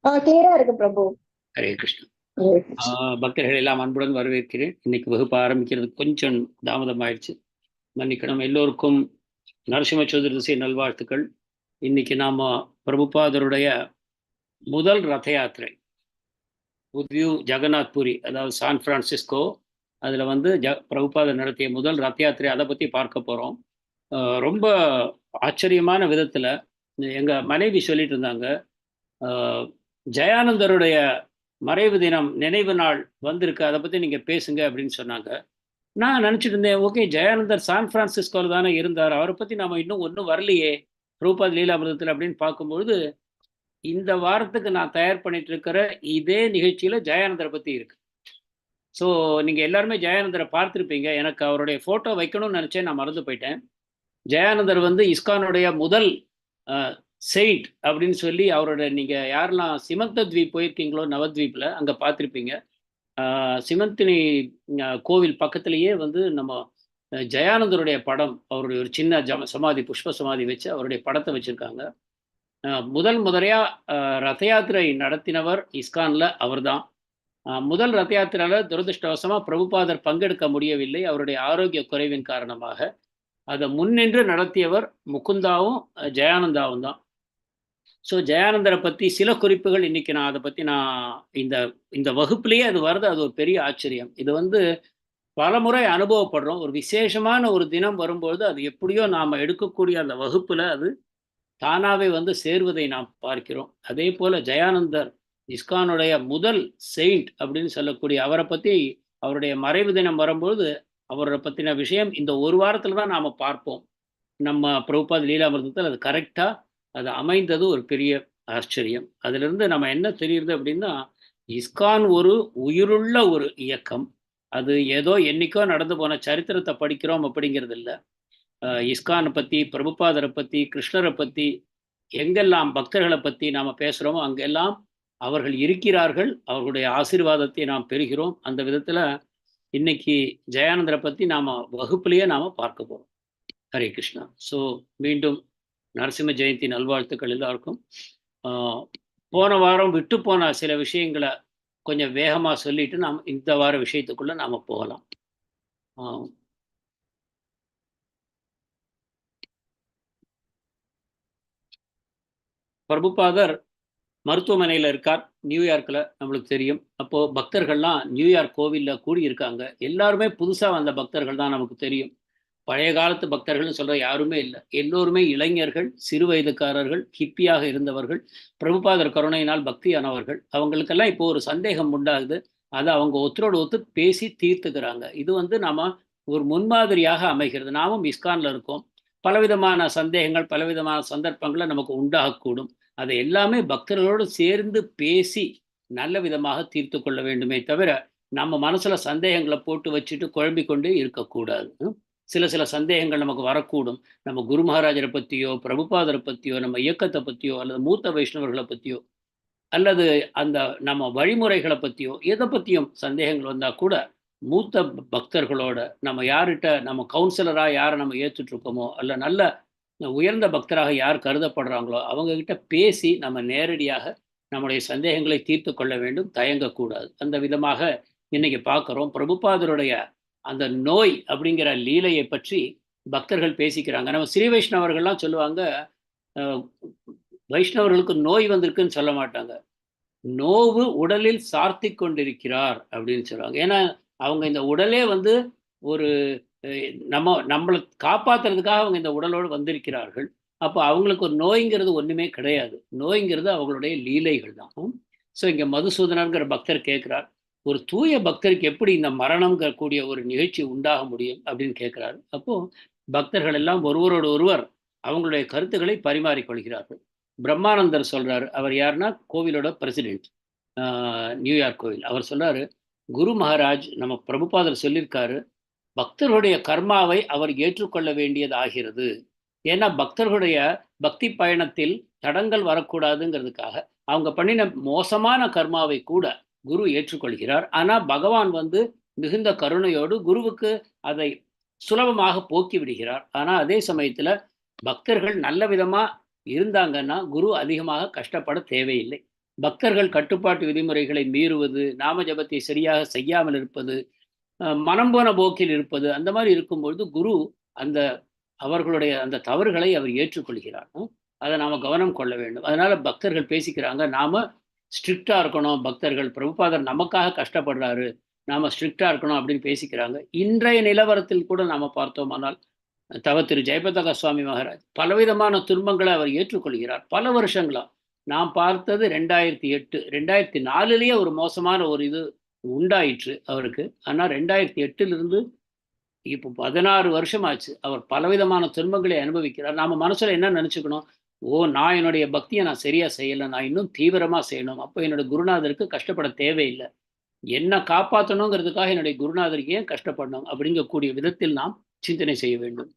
கிளியரா இருக்கு பிரபு. ஹரே கிருஷ்ணா. ஹரே கிருஷ்ணா. பக்தர்கள் எல்லாம் அன்புடன் வரவேற்கிறேன். இன்னைக்கு வகுப்பு ஆரம்பிக்கிறது கொஞ்சம் தாமதமாயிடுச்சு, மன்னிக்கணும். எல்லோருக்கும் நரசிம்ம சதுர்தசி நல்வாழ்த்துக்கள். இன்னைக்கு நாம பிரபுபாதருடைய முதல் ரத யாத்திரை புதிய ஜெகநாத் புரி, அதாவது சான் பிரான்சிஸ்கோ, அதில் வந்து பிரபுபாதர் நடத்திய முதல் ரத யாத்திரை, அதை பற்றி பார்க்க போகிறோம். ரொம்ப ஆச்சரியமான விதத்தில் எங்கள் மனைவி சொல்லிட்டு இருந்தாங்க, ஜெயானந்தருடைய மறைவு தினம் நினைவு நாள் வந்திருக்கு, அதை பற்றி நீங்கள் பேசுங்க அப்படின்னு சொன்னாங்க. நான் நினச்சிட்டு இருந்தேன், ஓகே ஜெயானந்தர் சான் பிரான்சிஸ்கோவில் தானே இருந்தார், அவரை பற்றி நம்ம இன்னும் ஒன்றும் வரலையே ரூபாத் லீலாமிரதத்தில் அப்படின்னு பார்க்கும்பொழுது, இந்த வாரத்துக்கு நான் தயார் பண்ணிட்டு இருக்கிற இதே நிகழ்ச்சியில் ஜெயானந்தரை பற்றி இருக்கு. ஸோ நீங்கள் எல்லாருமே ஜெயானந்தரை பார்த்துருப்பீங்க. எனக்கு அவருடைய ஃபோட்டோ வைக்கணும்னு நினச்சேன், நான் மறந்து போயிட்டேன். ஜெயானந்தர் வந்து இஸ்கானுடைய முதல் செயிண்ட் அப்படின்னு சொல்லி அவரோட, நீங்கள் யாரெல்லாம் சிமந்த தீப் போயிருக்கீங்களோ நவத்வீப்பில், அங்கே பார்த்துருப்பீங்க. சிமந்தினி கோவில் பக்கத்திலேயே வந்து நம்ம ஜெயானந்தருடைய படம், அவருடைய ஒரு சின்ன சமாதி, புஷ்ப சமாதி வச்சு அவருடைய படத்தை வச்சுருக்காங்க. முதலையாக ரத யாத்திரை நடத்தினவர் இஸ்கானில் அவர் தான். முதல் ரத யாத்திரையில் துரதிருஷ்டவசமாக பிரபுபாதர் பங்கெடுக்க முடியவில்லை, அவருடைய ஆரோக்கிய குறைவின் காரணமாக. அதை முன்னின்று நடத்தியவர் முகுந்தாவும் ஜெயானந்தாவும் தான். ஸோ ஜெயானந்தரை பற்றி சில குறிப்புகள் இன்னைக்கு நான் அதை பற்றி இந்த இந்த வகுப்புலேயே அது வருது, அது ஒரு பெரிய ஆச்சரியம். இது வந்து பல முறை அனுபவப்படுறோம். ஒரு விசேஷமான ஒரு தினம் வரும்பொழுது அது எப்படியோ நாம் எடுக்கக்கூடிய அந்த வகுப்பில் அது தானாகவே வந்து சேர்வதை நாம் பார்க்கிறோம். அதே போல் ஜெயானந்தர் இஸ்கானுடைய முதல் செயிண்ட் அப்படின்னு சொல்லக்கூடிய அவரை பற்றி, அவருடைய மறைவு தினம் வரும்பொழுது அவரை பற்றின விஷயம் இந்த ஒரு வாரத்தில் தான் நாம் பார்ப்போம். நம்ம பிரபுபாத் லீலாமிரதத்தில் அது கரெக்டாக அது அமைந்தது ஒரு பெரிய ஆச்சரியம். அதிலிருந்து நம்ம என்ன தெரியுது அப்படின்னா, இஸ்கான் ஒரு உயிருள்ள ஒரு இயக்கம். அது ஏதோ என்னைக்கோ நடந்து போன சரித்திரத்தை படிக்கிறோம் அப்படிங்கிறது இல்லை. இஸ்கானை பற்றி, பிரபுபாதரை பற்றி, கிருஷ்ணரை பற்றி, எங்கெல்லாம் பக்தர்களை பற்றி நாம் பேசுகிறோமோ அங்கெல்லாம் அவர்கள் இருக்கிறார்கள். அவர்களுடைய ஆசீர்வாதத்தை நாம் பெறுகிறோம். அந்த விதத்தில் இன்னைக்கு ஜெயானந்தரை பற்றி நாம் வகுப்பிலேயே நாம் பார்க்க போகிறோம். ஹரே கிருஷ்ணா. ஸோ மீண்டும் நரசிம்ம ஜெயந்தி நல்வாழ்த்துக்கள் எல்லாருக்கும். போன வாரம் விட்டு போன சில விஷயங்களை கொஞ்சம் வேகமாக சொல்லிட்டு நாம் இந்த வார விஷயத்துக்குள்ள நாம் போகலாம். பிரபுபாதர் மருத்துவமனையில் இருக்கார், நியூயார்க்கில், நம்மளுக்கு தெரியும். அப்போது பக்தர்கள்லாம் நியூயார்க் கோவிலில் கூடியிருக்காங்க. எல்லாருமே புதுசாக வந்த பக்தர்கள் தான், நமக்கு தெரியும். பழைய காலத்து பக்தர்கள்னு சொல்கிற யாருமே இல்லை. எல்லோருமே இளைஞர்கள், சிறு வயதுக்காரர்கள், ஹிப்பியாக இருந்தவர்கள், பிரபுபாதர் கருணையினால் பக்தியானவர்கள். அவங்களுக்கெல்லாம் இப்போ ஒரு சந்தேகம் உண்டாகுது. அதை அவங்க ஒருத்தரோடு ஒருத்தர் பேசி தீர்த்துக்கிறாங்க. இது வந்து நாம் ஒரு முன்மாதிரியாக அமைகிறது. நாமும் இஸ்கானில் இருக்கோம். பலவிதமான சந்தேகங்கள், பலவிதமான சந்தர்ப்பங்களை நமக்கு உண்டாகக்கூடும். அதை எல்லாமே பக்தர்களோடு சேர்ந்து பேசி நல்ல விதமாக தீர்த்து கொள்ள வேண்டுமே தவிர நம்ம மனசுல சந்தேகங்களை போட்டு வச்சுட்டு குழம்பிக்கொண்டே இருக்கக்கூடாது. சில சந்தேகங்கள் நமக்கு வரக்கூடும். நம்ம குரு மகாராஜரை பற்றியோ, பிரபுபாதரை பற்றியோ, நம்ம இயக்கத்தை பற்றியோ, அல்லது மூத்த வைஷ்ணவர்களை பற்றியோ, அல்லது அந்த நம்ம வழிமுறைகளை பற்றியோ, எதை பற்றியும் சந்தேகங்கள் வந்தால் கூட மூத்த பக்தர்களோட, நம்ம யார்கிட்ட நம்ம கவுன்சிலராக யாரை நம்ம ஏற்றுட்டு இருக்கோமோ, அல்ல நல்ல உயர்ந்த பக்தராக யார் கருதப்படுறாங்களோ அவங்கக்கிட்ட பேசி நம்ம நேரடியாக நம்முடைய சந்தேகங்களை தீர்த்து கொள்ள வேண்டும், தயங்கக்கூடாது. அந்த விதமாக இன்னைக்கு பார்க்குறோம். பிரபுபாதருடைய அந்த நோய் அப்படிங்கிற லீலையை பற்றி பக்தர்கள் பேசிக்கிறாங்க. நம்ம ஸ்ரீ வைஷ்ணவர்கள்லாம் சொல்லுவாங்க, வைஷ்ணவர்களுக்கு நோய் வந்திருக்குன்னு சொல்ல மாட்டாங்க, நோவு உடலில் சார்த்தி கொண்டிருக்கிறார் அப்படின்னு சொல்லுவாங்க. ஏன்னா அவங்க இந்த உடலே வந்து ஒரு நம்மளை காப்பாற்றுறதுக்காக அவங்க இந்த உடலோடு வந்திருக்கிறார்கள். அப்போ அவங்களுக்கு ஒரு நோய்ங்கிறது ஒன்றுமே கிடையாது. நோய்ங்கிறது அவங்களுடைய லீலைகள் தான். ஸோ இங்கே மதுசூதனங்கிற பக்தர் கேட்குறார், ஒரு தூய பக்தருக்கு எப்படி இந்த மரணங்கிற கூடிய ஒரு நிகழ்ச்சி உண்டாக முடியும் அப்படின்னு கேட்குறாரு. அப்போது பக்தர்கள் எல்லாம் ஒருவரோடு ஒருவர் அவங்களுடைய கருத்துக்களை பரிமாறிக்கொள்கிறார்கள். பிரம்மானந்தர் சொல்கிறார், அவர் யாருன்னா கோவிலோட பிரசிடென்ட், நியூயார்க் கோவில். அவர் சொல்கிறாரு, குரு மகாராஜ் நம்ம பிரபுபாதர் சொல்லியிருக்காரு, பக்தர்களுடைய கர்மாவை அவர் ஏற்றுக்கொள்ள வேண்டியது ஆகிறது. ஏன்னா பக்தர்களுடைய பக்தி பயணத்தில் தடங்கள் வரக்கூடாதுங்கிறதுக்காக அவங்க பண்ணின மோசமான கர்மாவை கூட குரு ஏற்றுக்கொள்கிறார். ஆனால் பகவான் வந்து மிகுந்த கருணையோடு குருவுக்கு அதை சுலபமாக போக்கி விடுகிறார். ஆனால் அதே சமயத்தில் பக்தர்கள் நல்ல விதமாக இருந்தாங்கன்னா குரு அதிகமாக கஷ்டப்பட தேவையில்லை. பக்தர்கள் கட்டுப்பாட்டு விதிமுறைகளை மீறுவது, நாம ஜபத்தை சரியாக செய்யாமல் இருப்பது, மனம் போன போக்கில் இருப்பது, அந்த மாதிரி இருக்கும்பொழுது குரு அந்த அவர்களுடைய அந்த தவறுகளை அவர் ஏற்றுக்கொள்கிறார். அதை நாம கவனம் கொள்ள வேண்டும். அதனால பக்தர்கள் பேசிக்கிறாங்க, நாம ஸ்ட்ரிக்டா இருக்கணும், பக்தர்கள் பிரபுபாதர் நமக்காக கஷ்டப்படுறாரு, நாம ஸ்ட்ரிக்டா இருக்கணும் அப்படின்னு பேசிக்கிறாங்க. இன்றைய நிலவரத்தில் கூட நாம பார்த்தோமானால் திரு ஜெயபதக சுவாமி மகாராஜ் பலவிதமான துன்பங்களை அவர் ஏற்றுக்கொள்கிறார் பல வருஷங்களா. நான் பார்த்தது 2008, 2004 ஒரு மோசமான ஒரு இது உண்டாயிற்று அவருக்கு. ஆனா 2008 இப்போ 16 வருஷம் ஆச்சு. அவர் பலவிதமான துன்பங்களை அனுபவிக்கிறார். நாம மனசுல என்ன நினைச்சுக்கணும், நான் என்னுடைய பக்தியை நான் சரியா செய்யலை, நான் இன்னும் தீவிரமா செய்யணும், அப்போ என்னோட குருநாதருக்கு கஷ்டப்பட தேவையில்லை, என்ன காப்பாற்றணுங்கிறதுக்காக என்னுடைய குருநாதருக்கு ஏன் கஷ்டப்படணும் அப்படிங்கக்கூடிய விதத்தில் நாம் சிந்தனை செய்ய வேண்டும்.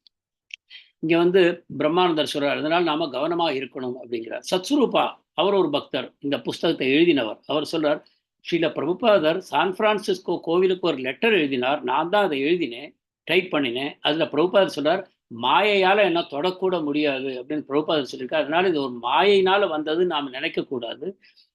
இங்க பிரம்மானந்தர் சொல்றார், அதனால் நாம கவனமா இருக்கணும் அப்படிங்கிறார். சத்ஸ்வரூபா அவர் ஒரு பக்தர், இந்த புஸ்தகத்தை எழுதினவர். அவர் சொல்றார், ஸ்ரீல பிரபுபாதர் சான் பிரான்சிஸ்கோ கோவிலுக்கு ஒரு லெட்டர் எழுதினார், நான் தான் அதை எழுதினேன், டைப் பண்ணினேன். அதுல பிரபுபாதர் சொல்றார், மாயையால என்ன தொடக்கூட முடியாது அப்படின்னு பிரபுபாதர் சொல்லியிருக்கார். அதனால இது ஒரு மாயையினால வந்தது நாம் நினைக்க கூடாது.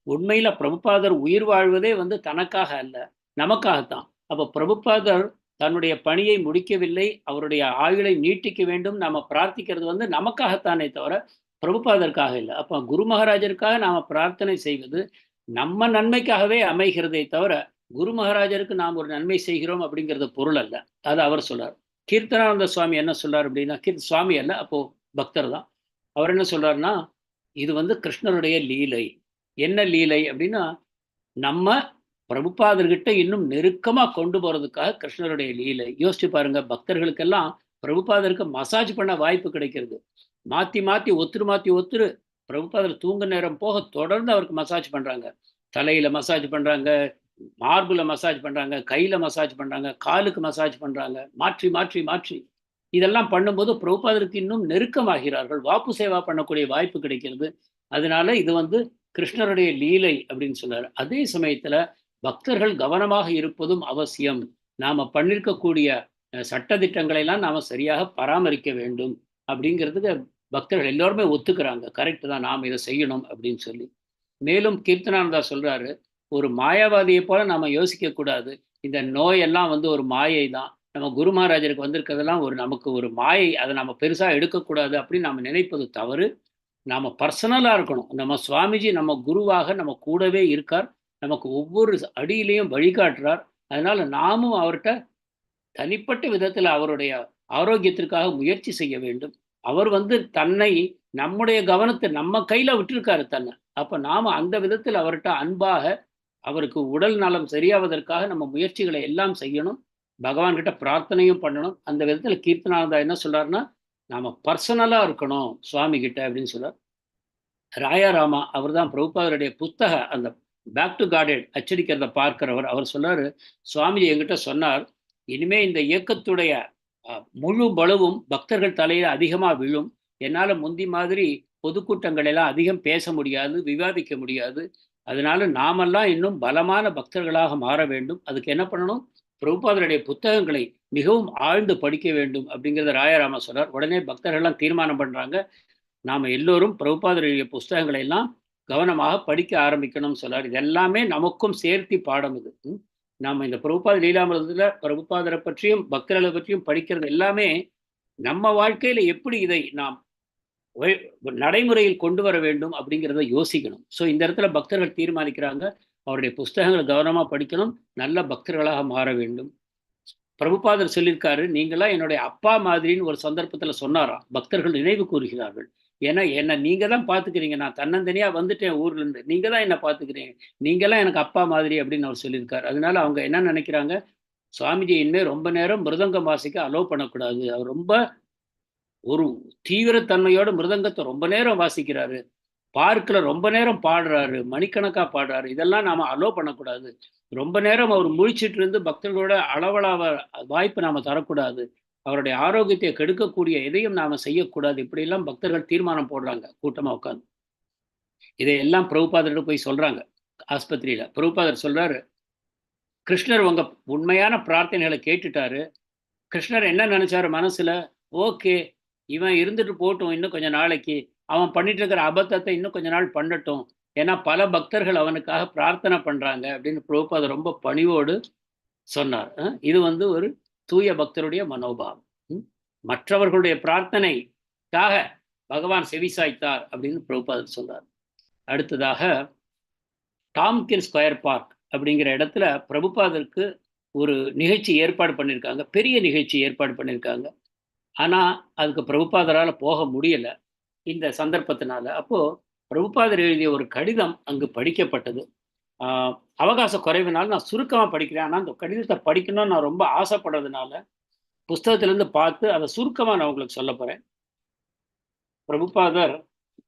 உண்மையில பிரபுபாதர் உயிர் வாழ்வதே தனக்காக அல்ல, நமக்காகத்தான். அப்ப பிரபுபாதர் தன்னுடைய பணியை முடிக்கவில்லை, அவருடைய ஆயுளை நீட்டிக்க வேண்டும், நாம பிரார்த்திக்கிறது நமக்காகத்தானே தவிர பிரபுபாதருக்காக இல்லை. அப்ப குரு மகாராஜருக்காக நாம பிரார்த்தனை செய்வது நம்ம நன்மைக்காகவே அமைகிறதை தவிர குரு மகாராஜருக்கு நாம் ஒரு நன்மை செய்கிறோம் அப்படிங்கிறது பொருள் அல்ல. அது அவர் சொல்றார். கீர்த்தனானந்த சுவாமி என்ன சொல்றார் அப்படின்னா, சுவாமி அல்ல, அப்போ பக்தர் தான். அவர் என்ன சொல்றாருன்னா, இது கிருஷ்ணருடைய லீலை. என்ன லீலை அப்படின்னா, நம்ம பிரபுபாதர்கிட்ட இன்னும் நெருக்கமா கொண்டு போறதுக்காக கிருஷ்ணருடைய லீலை. யோசிச்சு பாருங்க, பக்தர்களுக்கெல்லாம் பிரபுபாதருக்கு மசாஜ் பண்ண வாய்ப்பு கிடைக்கிறது. மாத்தி மாத்தி ஒத்துரு பிரபுபாதர் தூங்க நேரம் போக தொடர்ந்து அவருக்கு மசாஜ் பண்றாங்க. தலையில மசாஜ் பண்றாங்க, மார்புல மசாஜ் பண்றாங்க, கையில மசாஜ் பண்றாங்க, காலுக்கு மசாஜ் பண்றாங்க, மாற்றி மாற்றி மாற்றி இதெல்லாம் பண்ணும்போது பிரபுபாதருக்கு இன்னும் நெருக்கமாகிறார்கள், வாப்பு சேவா பண்ணக்கூடிய வாய்ப்பு கிடைக்கிறது. அதனால இது கிருஷ்ணருடைய லீலை அப்படின்னு சொல்றாரு. அதே சமயத்துல பக்தர்கள் கவனமாக இருப்பதும் அவசியம். நாம பண்ணிருக்கக்கூடிய சட்டதிட்டங்களை எல்லாம் நாம சரியாக பராமரிக்க வேண்டும் அப்படிங்கிறதுக்கு பக்தர்கள் எல்லாருமே ஒத்துக்கிறாங்க. கரெக்ட் தான், நாம் இதை செய்யணும் அப்படின்னு சொல்லி. மேலும் கீர்த்தனானந்தா சொல்றாரு, ஒரு மாயாவாதியை போல நாம யோசிக்க கூடாது. இந்த நோயெல்லாம் ஒரு மாயை தான், நம்ம குரு மகாராஜருக்கு வந்திருக்கிறதெல்லாம் நமக்கு ஒரு மாயை, அதை நம்ம பெருசா எடுக்கக்கூடாது அப்படின்னு நாம நினைப்பது தவறு. நாம பர்சனலா இருக்கணும். நம்ம சுவாமிஜி நம்ம குருவாக நம்ம கூடவே இருக்கார், நமக்கு ஒவ்வொரு அடியிலையும் வழிகாட்டுறார். அதனால நாமும் அவர்கிட்ட தனிப்பட்ட விதத்துல அவருடைய ஆரோக்கியத்திற்காக முயற்சி செய்ய வேண்டும். அவர் தன்னை நம்முடைய கவனத்தை நம்ம கையில விட்டுருக்காரு தன்னை. அப்ப நாம அந்த விதத்தில் அவர்கிட்ட அன்பாக, அவருக்கு உடல் நலம் சரியாவதற்காக நம்ம முயற்சிகளை எல்லாம் செய்யணும், பகவான் கிட்ட பிரார்த்தனையும் பண்ணணும். அந்த விதத்துல கீர்த்தனானந்தா என்ன சொல்றாருன்னா, நாம பர்சனலா இருக்கணும் சுவாமி கிட்ட அப்படின்னு சொல்றார். ராயாராமா அவர் தான் பிரபுபாதருடைய புத்தக அந்த பேக் டு காடட் அச்சடிக்கிறத பார்க்கிறவர். அவர் சொல்றாரு, சுவாமிஜி என்கிட்ட சொன்னார், இனிமே இந்த இயக்கத்துடைய முழு பலுவும் பக்தர்கள் தலையில அதிகமா விழும். என்னால முந்தி மாதிரி பொதுக்கூட்டங்கள் எல்லாம் அதிகம் பேச முடியாது, விவாதிக்க முடியாது. அதனால நாமெல்லாம் இன்னும் பலமான பக்தர்களாக மாற வேண்டும். அதுக்கு என்ன பண்ணணும், பிரபுபாதருடைய புத்தகங்களை மிகவும் ஆழ்ந்து படிக்க வேண்டும் அப்படிங்கிறத ராயாராமா சொல்றார். உடனே பக்தர்கள்லாம் தீர்மானம் பண்றாங்க, நாம எல்லோரும் பிரபுபாதருடைய புஸ்தகங்களை எல்லாம் கவனமாக படிக்க ஆரம்பிக்கணும்னு சொல்றார். இது எல்லாமே நமக்கும் சேர்த்தி பாடம். இது நாம இந்த பிரபுபாத லீலாமிரதத்துல பிரபுபாதரை பற்றியும் பக்தர்களை பற்றியும் படிக்கிறது எல்லாமே நம்ம வாழ்க்கையில எப்படி இதை நாம் நடைமுறையில் கொண்டு வர வேண்டும் அப்படிங்கிறத யோசிக்கணும். ஸோ இந்த இடத்துல பக்தர்கள் தீர்மானிக்கிறாங்க, அவருடைய புஸ்தகங்களை கவனமா படிக்கணும், நல்ல பக்தர்களாக மாற வேண்டும். பிரபுபாதர் சொல்லியிருக்காரு, நீங்களாம் என்னுடைய அப்பா மாதிரின்னு ஒரு சந்தர்ப்பத்துல சொன்னாராம். பக்தர்கள் நினைவு கூறுகிறார்கள். ஏன்னா என்ன நீங்க தான் பாத்துக்கிறீங்க, நான் தன்னந்தனியா வந்துட்டேன் ஊர்ல இருந்து, நீங்க தான் என்ன பாத்துக்கிறீங்க, நீங்கெல்லாம் எனக்கு அப்பா மாதிரி அப்படின்னு அவர் சொல்லியிருக்காரு. அதனால அவங்க என்ன நினைக்கிறாங்க, சுவாமிஜி இனிமே ரொம்ப நேரம் மிருதங்கம் வாசிக்க அலோவ் பண்ணக்கூடாது, அவர் ரொம்ப ஒரு தீவிரத்தன்மையோட மிருதங்கத்தை ரொம்ப நேரம் வாசிக்கிறாரு, பார்க்கில் ரொம்ப நேரம் பாடுறாரு, மணிக்கணக்கா பாடுறாரு, இதெல்லாம் நாம அலோவ் பண்ணக்கூடாது. ரொம்ப நேரம் அவர் முழிச்சிட்டு இருந்து பக்தர்களோட அளவலாவ வாய்ப்பு நாம தரக்கூடாது, அவருடைய ஆரோக்கியத்தை கெடுக்கக்கூடிய எதையும் நாம செய்யக்கூடாது. இப்படி எல்லாம் பக்தர்கள் தீர்மானம் போடுறாங்க கூட்டமா உட்காந்து. இதையெல்லாம் பிரபுபாதர்கிட்ட போய் சொல்றாங்க ஆஸ்பத்திரியில. பிரபுபாதர் சொல்றாரு, கிருஷ்ணர் உங்க உண்மையான பிரார்த்தனைகளை கேட்டுட்டாரு. கிருஷ்ணர் என்ன நினைச்சாரு மனசுல, ஓகே இவன் இருந்துட்டு போட்டும், இன்னும் கொஞ்ச நாளைக்கு அவன் பண்ணிட்டு இருக்கிற அபத்தத்தை இன்னும் கொஞ்ச நாள் பண்ணட்டும், ஏன்னா பல பக்தர்கள் அவனுக்காக பிரார்த்தனை பண்றாங்க அப்படின்னு பிரபுபாதர் ரொம்ப பணிவோடு சொன்னார். இது வந்து ஒரு தூய பக்தருடைய மனோபாவம். மற்றவர்களுடைய பிரார்த்தனைக்காக பகவான் செவிசாய்த்தார் அப்படின்னு பிரபுபாதர் சொல்றார். அடுத்ததாக டாம்கின் ஸ்கொயர் பார்க் அப்படிங்கிற இடத்துல பிரபுபாதருக்கு ஒரு நிகழ்ச்சி ஏற்பாடு பண்ணியிருக்காங்க, பெரிய நிகழ்ச்சி ஏற்பாடு பண்ணியிருக்காங்க. ஆனால் அதுக்கு பிரபுபாதரால் போக முடியலை இந்த சந்தர்ப்பத்தினால. அப்போது பிரபுபாதர் எழுதிய ஒரு கடிதம் அங்கு படிக்கப்பட்டது. அவகாச குறைவினால் நான் சுருக்கமாக படிக்கிறேன். ஆனால் அந்த கடிதத்தை படிக்கணும்னு நான் ரொம்ப ஆசைப்படுறதுனால புஸ்தகத்திலேருந்து பார்த்து அதை சுருக்கமாக நான் உங்களுக்கு சொல்ல போகிறேன். பிரபுபாதர்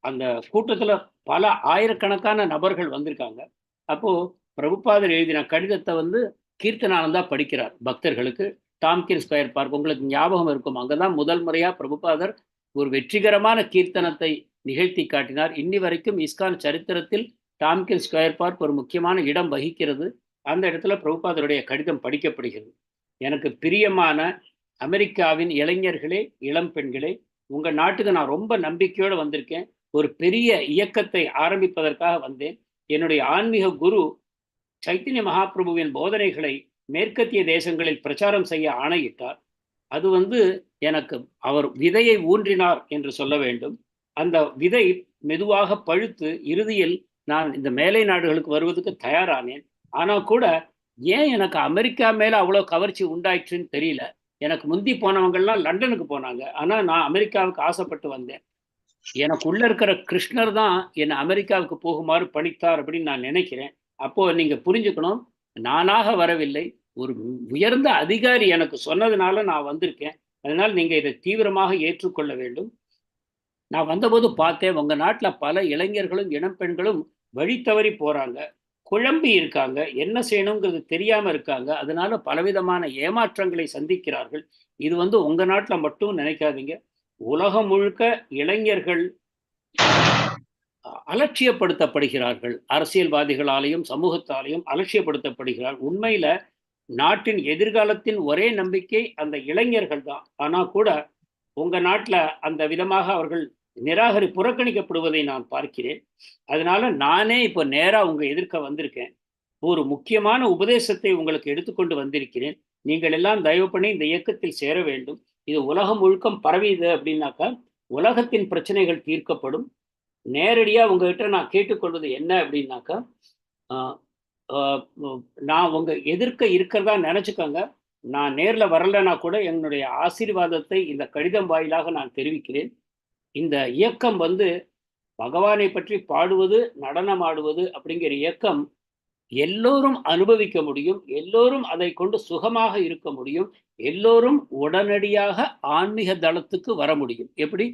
அந்த கூட்டத்தில் பல ஆயிரக்கணக்கான நபர்கள் வந்திருக்காங்க. அப்போது பிரபுபாதர் எழுதின கடிதத்தை வந்து கீர்த்தனானந்தா படிக்கிறார் பக்தர்களுக்கு. டாம்கின் ஸ்கொயர் பார்க் உங்களுக்கு ஞாபகம் இருக்கும், அங்கே தான் முதல் முறையாக பிரபுபாதர் ஒரு வெற்றிகரமான கீர்த்தனத்தை நிகழ்த்தி காட்டினார். இன்னி வரைக்கும் இஸ்கான் சரித்திரத்தில் டாம்கின் ஸ்கொயர் பார்க் ஒரு முக்கியமான இடம் வகிக்கிறது. அந்த இடத்துல பிரபுபாதருடைய கடிதம் படிக்கப்படுகிறது. எனக்கு பிரியமான அமெரிக்காவின் இளைஞர்களே, இளம் பெண்களே, உங்கள் நாட்டுக்கு நான் ரொம்ப நம்பிக்கையோடு வந்திருக்கேன். ஒரு பெரிய இயக்கத்தை ஆரம்பிப்பதற்காக வந்தேன். என்னுடைய ஆன்மீக குரு சைத்தன்ய மகாபிரபுவின் போதனைகளை மேற்கத்திய தேசங்களில் பிரச்சாரம் செய்ய ஆணையிட்டார். அது வந்து எனக்கு அவர் விதையை ஊன்றினார் என்று சொல்ல வேண்டும். அந்த விதை மெதுவாக பழுத்து இறுதியில் நான் இந்த மேலை நாடுகளுக்கு வருவதற்கு தயாரானேன். ஆனால் கூட ஏன் எனக்கு அமெரிக்கா மேலே அவ்வளோ கவர்ச்சி உண்டாயிற்றுன்னு தெரியல. எனக்கு முந்தி போனவங்கள்லாம் லண்டனுக்கு போனாங்க, ஆனால் நான் அமெரிக்காவுக்கு ஆசைப்பட்டு வந்தேன். எனக்கு உள்ள இருக்கிற கிருஷ்ணர் தான் என்னை அமெரிக்காவுக்கு போகுமாறு பணித்தார் அப்படின்னு நான் நினைக்கிறேன். அப்போ நீங்க புரிஞ்சுக்கணும், நானாக வரவில்லை, ஒரு உயர்ந்த அதிகாரி எனக்கு சொன்னதுனால நான் வந்திருக்கேன். அதனால நீங்க இதை தீவிரமாக ஏற்றுக்கொள்ள வேண்டும். நான் வந்தபோது பார்த்தேன், உங்க நாட்டில் பல இளைஞர்களும் இளம் பெண்களும் வழி தவறி போறாங்க, குழம்பி இருக்காங்க, என்ன செய்யணுங்கிறது தெரியாம இருக்காங்க. அதனால பலவிதமான ஏமாற்றங்களை சந்திக்கிறார்கள். இது வந்து உங்க நாட்டில் மட்டும் நினைக்காதீங்க, உலகம் முழுக்க இளைஞர்கள் அலட்சியப்படுத்தப்படுகிறார்கள். அரசியல்வாதிகளாலையும் சமூகத்தாலையும் அலட்சியப்படுத்தப்படுகிறார். உண்மையில நாட்டின் எதிர்காலத்தின் ஒரே நம்பிக்கை அந்த இளைஞர்கள் தான். ஆனா கூட உங்க நாட்டில் அந்த விதமாக அவர்கள் புறக்கணிக்கப்படுவதை நான் பார்க்கிறேன். அதனால நானே இப்போ நேரா உங்க எதிர்க்க வந்திருக்கேன். ஒரு முக்கியமான உபதேசத்தை உங்களுக்கு எடுத்துக்கொண்டு வந்திருக்கிறேன். நீங்கள் எல்லாம் தயவு பண்ணி இந்த இயக்கத்தில் சேர வேண்டும். இது உலகம் முழுக்கம் பரவியது அப்படின்னாக்கா உலகத்தின் பிரச்சனைகள் தீர்க்கப்படும். நேரடியாக உங்ககிட்ட நான் கேட்டுக்கொள்வது என்ன அப்படின்னாக்கா, நான் உங்க எதிர்க்க இருக்கிறதா நினைச்சுக்கோங்க. நான் நேரில் வரலைன்னா கூட என்னுடைய ஆசீர்வாதத்தை இந்த கடிதம் வாயிலாக நான் தெரிவிக்கிறேன். இந்த இயக்கம் வந்து பகவானை பற்றி பாடுவது, நடனம் ஆடுவது அப்படிங்கிற இயக்கம் எல்லோரும் அனுபவிக்க முடியும், எல்லோரும் அதை கொண்டு சுகமாக இருக்க முடியும், எல்லோரும் உடனடியாக ஆன்மீக தளத்துக்கு வர முடியும். எப்படி?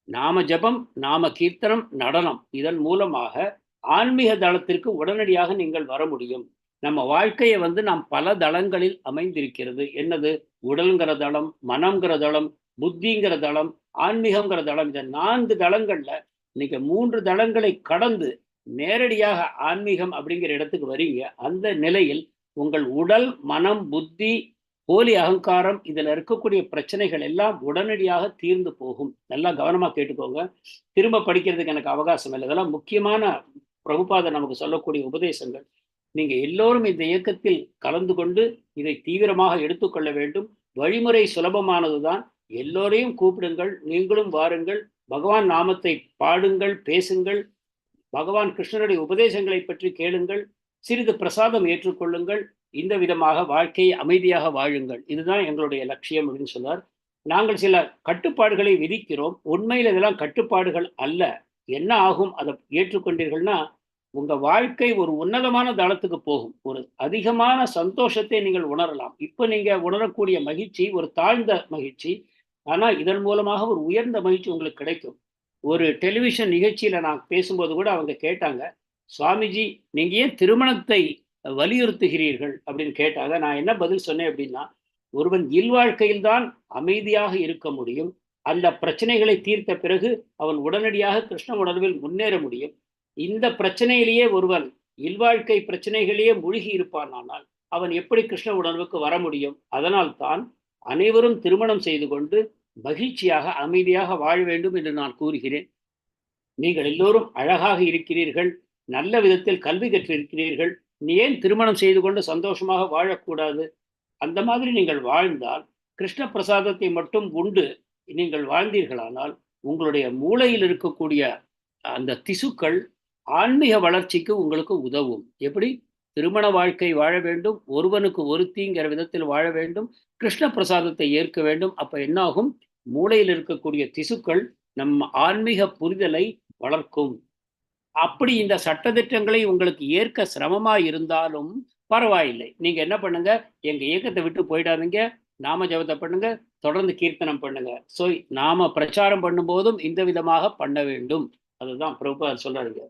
நாம ஜபம், நாம கீர்த்தனம், நடனம், இதன் மூலமாக ஆன்மீக தளத்திற்கு உடனடியாக நீங்கள் வர முடியும். நம்ம வாழ்க்கையை வந்து நாம் பல தளங்களில் அமைந்திருக்கிறது. என்னது? உடல்ங்கிற தளம், மனம்ங்கிற தளம், புத்திங்கிற தளம், ஆன்மீகங்கிற தளம். இந்த 4 தளங்கள்ல இன்னைக்கு 3 தளங்களை கடந்து நேரடியாக ஆன்மீகம் அப்படிங்கிற இடத்துக்கு வரீங்க. அந்த நிலையில் உங்கள் உடல், மனம், புத்தி, போலி அகங்காரம், இதுல இருக்கக்கூடிய பிரச்சனைகள் எல்லாம் உடனடியாக தீர்ந்து போகும். நல்லா கவனமா கேட்டுக்கோங்க. திரும்ப படிக்கிறதுக்கு எனக்கு அவகாசம் இல்லை. இதெல்லாம் முக்கியமான பிரபுபாதர் நமக்கு சொல்லக்கூடிய உபதேசங்கள். நீங்க எல்லோரும் இந்த இயக்கத்தில் கலந்து கொண்டு இதை தீவிரமாக எடுத்துக்கொள்ள வேண்டும். வழிமுறை சுலபமானதுதான். எல்லோரையும் கூப்பிடுங்கள், நீங்களும் வாருங்கள், பகவான் நாமத்தை பாடுங்கள், பேசுங்கள், பகவான் கிருஷ்ணருடைய உபதேசங்களை பற்றி கேளுங்கள், சிறிது பிரசாதம் ஏற்றுக்கொள்ளுங்கள், இந்த விதமாக வாழ்க்கையை அமைதியாக வாழுங்கள். இதுதான் எங்களுடைய லட்சியம் அப்படின்னு சொன்னார். நாங்கள் சில கட்டுப்பாடுகளை விதிக்கிறோம். உண்மையில் இதெல்லாம் கட்டுப்பாடுகள் அல்ல. என்ன ஆகும் அதை ஏற்றுக்கொண்டீர்கள்னா, உங்க வாழ்க்கை ஒரு உன்னதமான தளத்துக்கு போகும். ஒரு அதிகமான சந்தோஷத்தை நீங்கள் உணரலாம். இப்போ நீங்க உணரக்கூடிய மகிழ்ச்சி ஒரு தாழ்ந்த மகிழ்ச்சி. ஆனால் இதன் மூலமாக ஒரு உயர்ந்த மகிழ்ச்சி உங்களுக்கு கிடைக்கும். ஒரு டெலிவிஷன் நிகழ்ச்சியில நான் பேசும்போது கூட அவங்க கேட்டாங்க, சுவாமிஜி நீங்க ஏன் திருமணத்தை வலியுறுத்துகிறீர்கள் அப்படின்னு கேட்டாங்க. நான் என்ன பதில் சொன்னேன் அப்படின்னா, ஒருவன் இல்வாழ்க்கையில்தான் அமைதியாக இருக்க முடியும். அந்த பிரச்சனைகளை தீர்த்த பிறகு அவன் உடனடியாக கிருஷ்ண உணர்வில் முன்னேற முடியும். இந்த பிரச்சனையிலேயே ஒருவன் இல்வாழ்க்கை பிரச்சனைகளையே மூழ்கி இருப்பானால் அவன் எப்படி கிருஷ்ண உணர்வுக்கு வர முடியும்? அதனால் தான் அனைவரும் திருமணம் செய்து கொண்டு மகிழ்ச்சியாக அமைதியாக வாழ வேண்டும் என்று நான் கூறுகிறேன். நீங்கள் எல்லோரும் அழகாக இருக்கிறீர்கள். நல்ல விதத்தில் கல்வி கற்றிருக்கிறீர்கள், நீ ஏன் திருமணம் செய்து கொண்டு சந்தோஷமாக வாழக்கூடாது? அந்த மாதிரி நீங்கள் வாழ்ந்தால், கிருஷ்ண பிரசாதத்தை மட்டும் உண்டு நீங்கள் வாழ்ந்தீர்களானால், உங்களுடைய மூளையில் இருக்கக்கூடிய அந்த திசுக்கள் ஆன்மீக வளர்ச்சிக்கு உங்களுக்கு உதவும். எப்படி? திருமண வாழ்க்கை வாழ வேண்டும், ஒருவனுக்கு ஒருத்திங்கிற விதத்தில் வாழ வேண்டும், கிருஷ்ண பிரசாதத்தை ஏற்க வேண்டும். அப்ப என்ன ஆகும்? மூளையில் இருக்கக்கூடிய திசுக்கள் நம் ஆன்மீக புரிதலை வளர்க்கும். அப்படி இந்த சட்டதிட்டங்களை உங்களுக்கு ஏற்க சிரமமா இருந்தாலும் பரவாயில்லை. நீங்க என்ன பண்ணுங்க, எங்க இயக்கத்தை விட்டு போயிடாதீங்க, நாம ஜபத்தை பண்ணுங்க, தொடர்ந்து கீர்த்தனம் பண்ணுங்க. ஸோ நாம பிரச்சாரம் பண்ணும்போதும் இந்த விதமாக பண்ண வேண்டும். அதுதான் பிரபுபாதர் சொல்றாருங்க.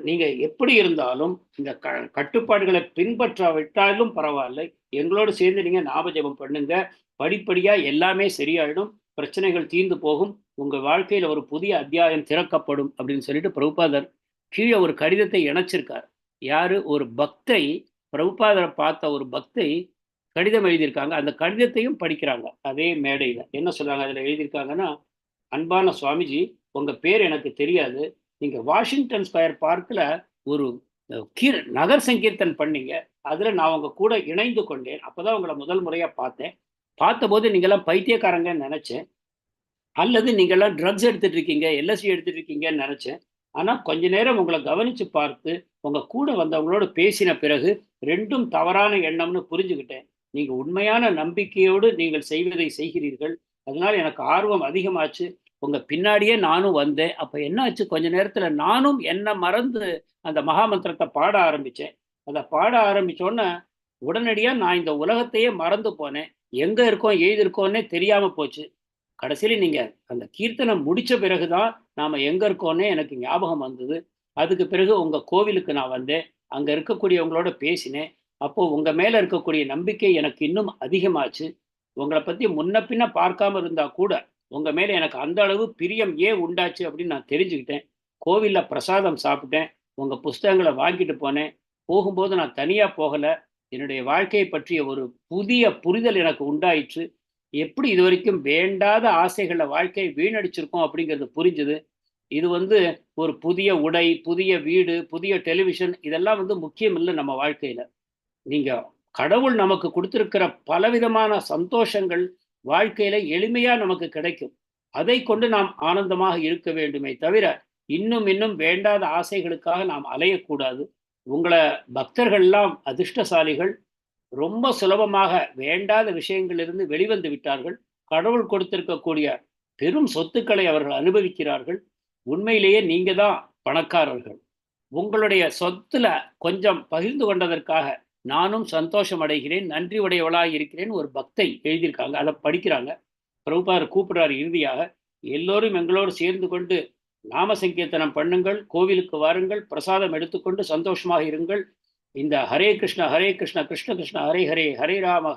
நீங்க எப்படி இருந்தாலும் இந்த கட்டுப்பாடுகளை பின்பற்றாவிட்டாலும் பரவாயில்லை, எங்களோடு சேர்ந்து நீங்க நாம ஜபம் பண்ணுங்க. படிப்படியா எல்லாமே சரியாயிடும், பிரச்சனைகள் தீர்ந்து போகும், உங்க வாழ்க்கையில ஒரு புதிய அத்தியாயம் திறக்கப்படும் அப்படின்னு சொல்லிட்டு பிரபுபாதர் கீழே ஒரு கடிதத்தை இணைச்சிருக்கார். யாரு? ஒரு பக்தை, பிரபுபாதரை பார்த்த ஒரு பக்தை கடிதம் எழுதியிருக்காங்க. அந்த கடிதத்தையும் படிக்கிறாங்க அதே மேடையில. என்ன சொல்றாங்க அதுல எழுதியிருக்காங்கன்னா, அன்பான சுவாமிஜி, உங்க பேர் எனக்கு தெரியாது, நீங்க வாஷிங்டன் ஸ்கொயர் பார்க்ல ஒரு நகர் சங்கீர்த்தன் பண்ணீங்க, அதுல நான் உங்க கூட இணைந்து கொண்டேன். அப்பதான் உங்களை முதல் முறையா பார்த்தேன். பார்த்தபோது நீங்கெல்லாம் பைத்தியக்காரங்கன்னு நினைச்சேன், அல்லது நீங்கெல்லாம் ட்ரக்ஸ் எடுத்துட்டு இருக்கீங்க, எல்எஸ்டி எடுத்துட்டு இருக்கீங்கன்னு நினைச்சேன். ஆனா கொஞ்ச நேரம் உங்களை கவனிச்சு பார்த்து உங்க கூட வந்தவங்களோட பேசின பிறகு ரெண்டும் தவறான எண்ணம்னு புரிஞ்சுக்கிட்டேன். நீங்க உண்மையான நம்பிக்கையோடு நீங்கள் செய்வதை செய்கிறீர்கள், அதனால எனக்கு ஆர்வம் அதிகமாச்சு. உங்க பின்னாடியே நானும் வந்தேன். அப்ப என்ன ஆச்சு, கொஞ்ச நேரத்துல நானும் என்ன மறந்து அந்த மகாமந்திரத்தை பாட ஆரம்பிச்சேன். அதை பாட ஆரம்பிச்சோன்னே உடனடியா நான் இந்த உலகத்தையே மறந்து போனேன், எங்க இருக்கோம் ஏது இருக்கோன்னே தெரியாம போச்சு. கடைசியில நீங்க அந்த கீர்த்தனம் முடிச்ச பிறகுதான் நாம எங்க இருக்கோன்னே எனக்கு ஞாபகம் வந்தது. அதுக்கு பிறகு உங்க கோவிலுக்கு நான் வந்தேன், அங்க இருக்கக்கூடியவங்களோட பேசினேன். அப்போ உங்க மேல இருக்கக்கூடிய நம்பிக்கை எனக்கு இன்னும் அதிகமாச்சு. உங்களை பத்தி முன்ன பின்ன பார்க்காம இருந்தா கூட உங்க மேல எனக்கு அந்த அளவு பிரியம் ஏன் உண்டாச்சு அப்படின்னு நான் தெரிஞ்சுக்கிட்டேன். கோவில்ல பிரசாதம் சாப்பிட்டேன், உங்க புஸ்தகங்களை வாங்கிட்டு போனேன். போகும்போது நான் தனியா போகல, என்னுடைய வாழ்க்கையை பற்றிய ஒரு புதிய புரிதல் எனக்கு உண்டாயிற்று. எப்படி இதுவரைக்கும் வேண்டாத ஆசைகளை வாழ்க்கையை வீணடிச்சிருக்கோம் அப்படிங்கிறது புரிஞ்சுது. இது ஒரு புதிய உடை, புதிய வீடு, புதிய டெலிவிஷன், இதெல்லாம் முக்கியம் இல்லை நம்ம வாழ்க்கையில. நீங்க கடவுள் நமக்கு கொடுத்திருக்கிற பலவிதமான சந்தோஷங்கள் வாழ்க்கையில எளிமையா நமக்கு கிடைக்கும். அதை கொண்டு நாம் ஆனந்தமாக இருக்க வேண்டுமே தவிர இன்னும் இன்னும் வேண்டாத ஆசைகளுக்காக நாம் அலையக்கூடாது. உங்களை பக்தர்கள்லாம் அதிர்ஷ்டசாலிகள், ரொம்ப சுலபமாக வேண்டாத விஷயங்களிலிருந்து வெளிவந்து விட்டார்கள். கடவுள் கொடுத்திருக்கக்கூடிய பெரும் சொத்துக்களை அவர்கள் அனுபவிக்கிறார்கள். உண்மையிலேயே நீங்க தான் பணக்காரர்கள். உங்களுடைய சொத்துல கொஞ்சம் பகிர்ந்து கொண்டதற்காக நானும் சந்தோஷம் அடைகிறேன், நன்றி உடையவளாக இருக்கிறேன் ஒரு பக்தை எழுதியிருக்காங்க. அதை படிக்கிறாங்க. பிரபுபாதர் கூப்பிடுறாரு இறுதியாக, எல்லோரும் எங்களோடு சேர்ந்து கொண்டு நாம சங்கீர்த்தனம் பண்ணுங்கள், கோவிலுக்கு வாருங்கள், பிரசாதம் எடுத்துக்கொண்டு சந்தோஷமாக இருங்கள். இந்த ஹரே கிருஷ்ண கிருஷ்ண கிருஷ்ண ஹரே ஹரே, ஹரே ராம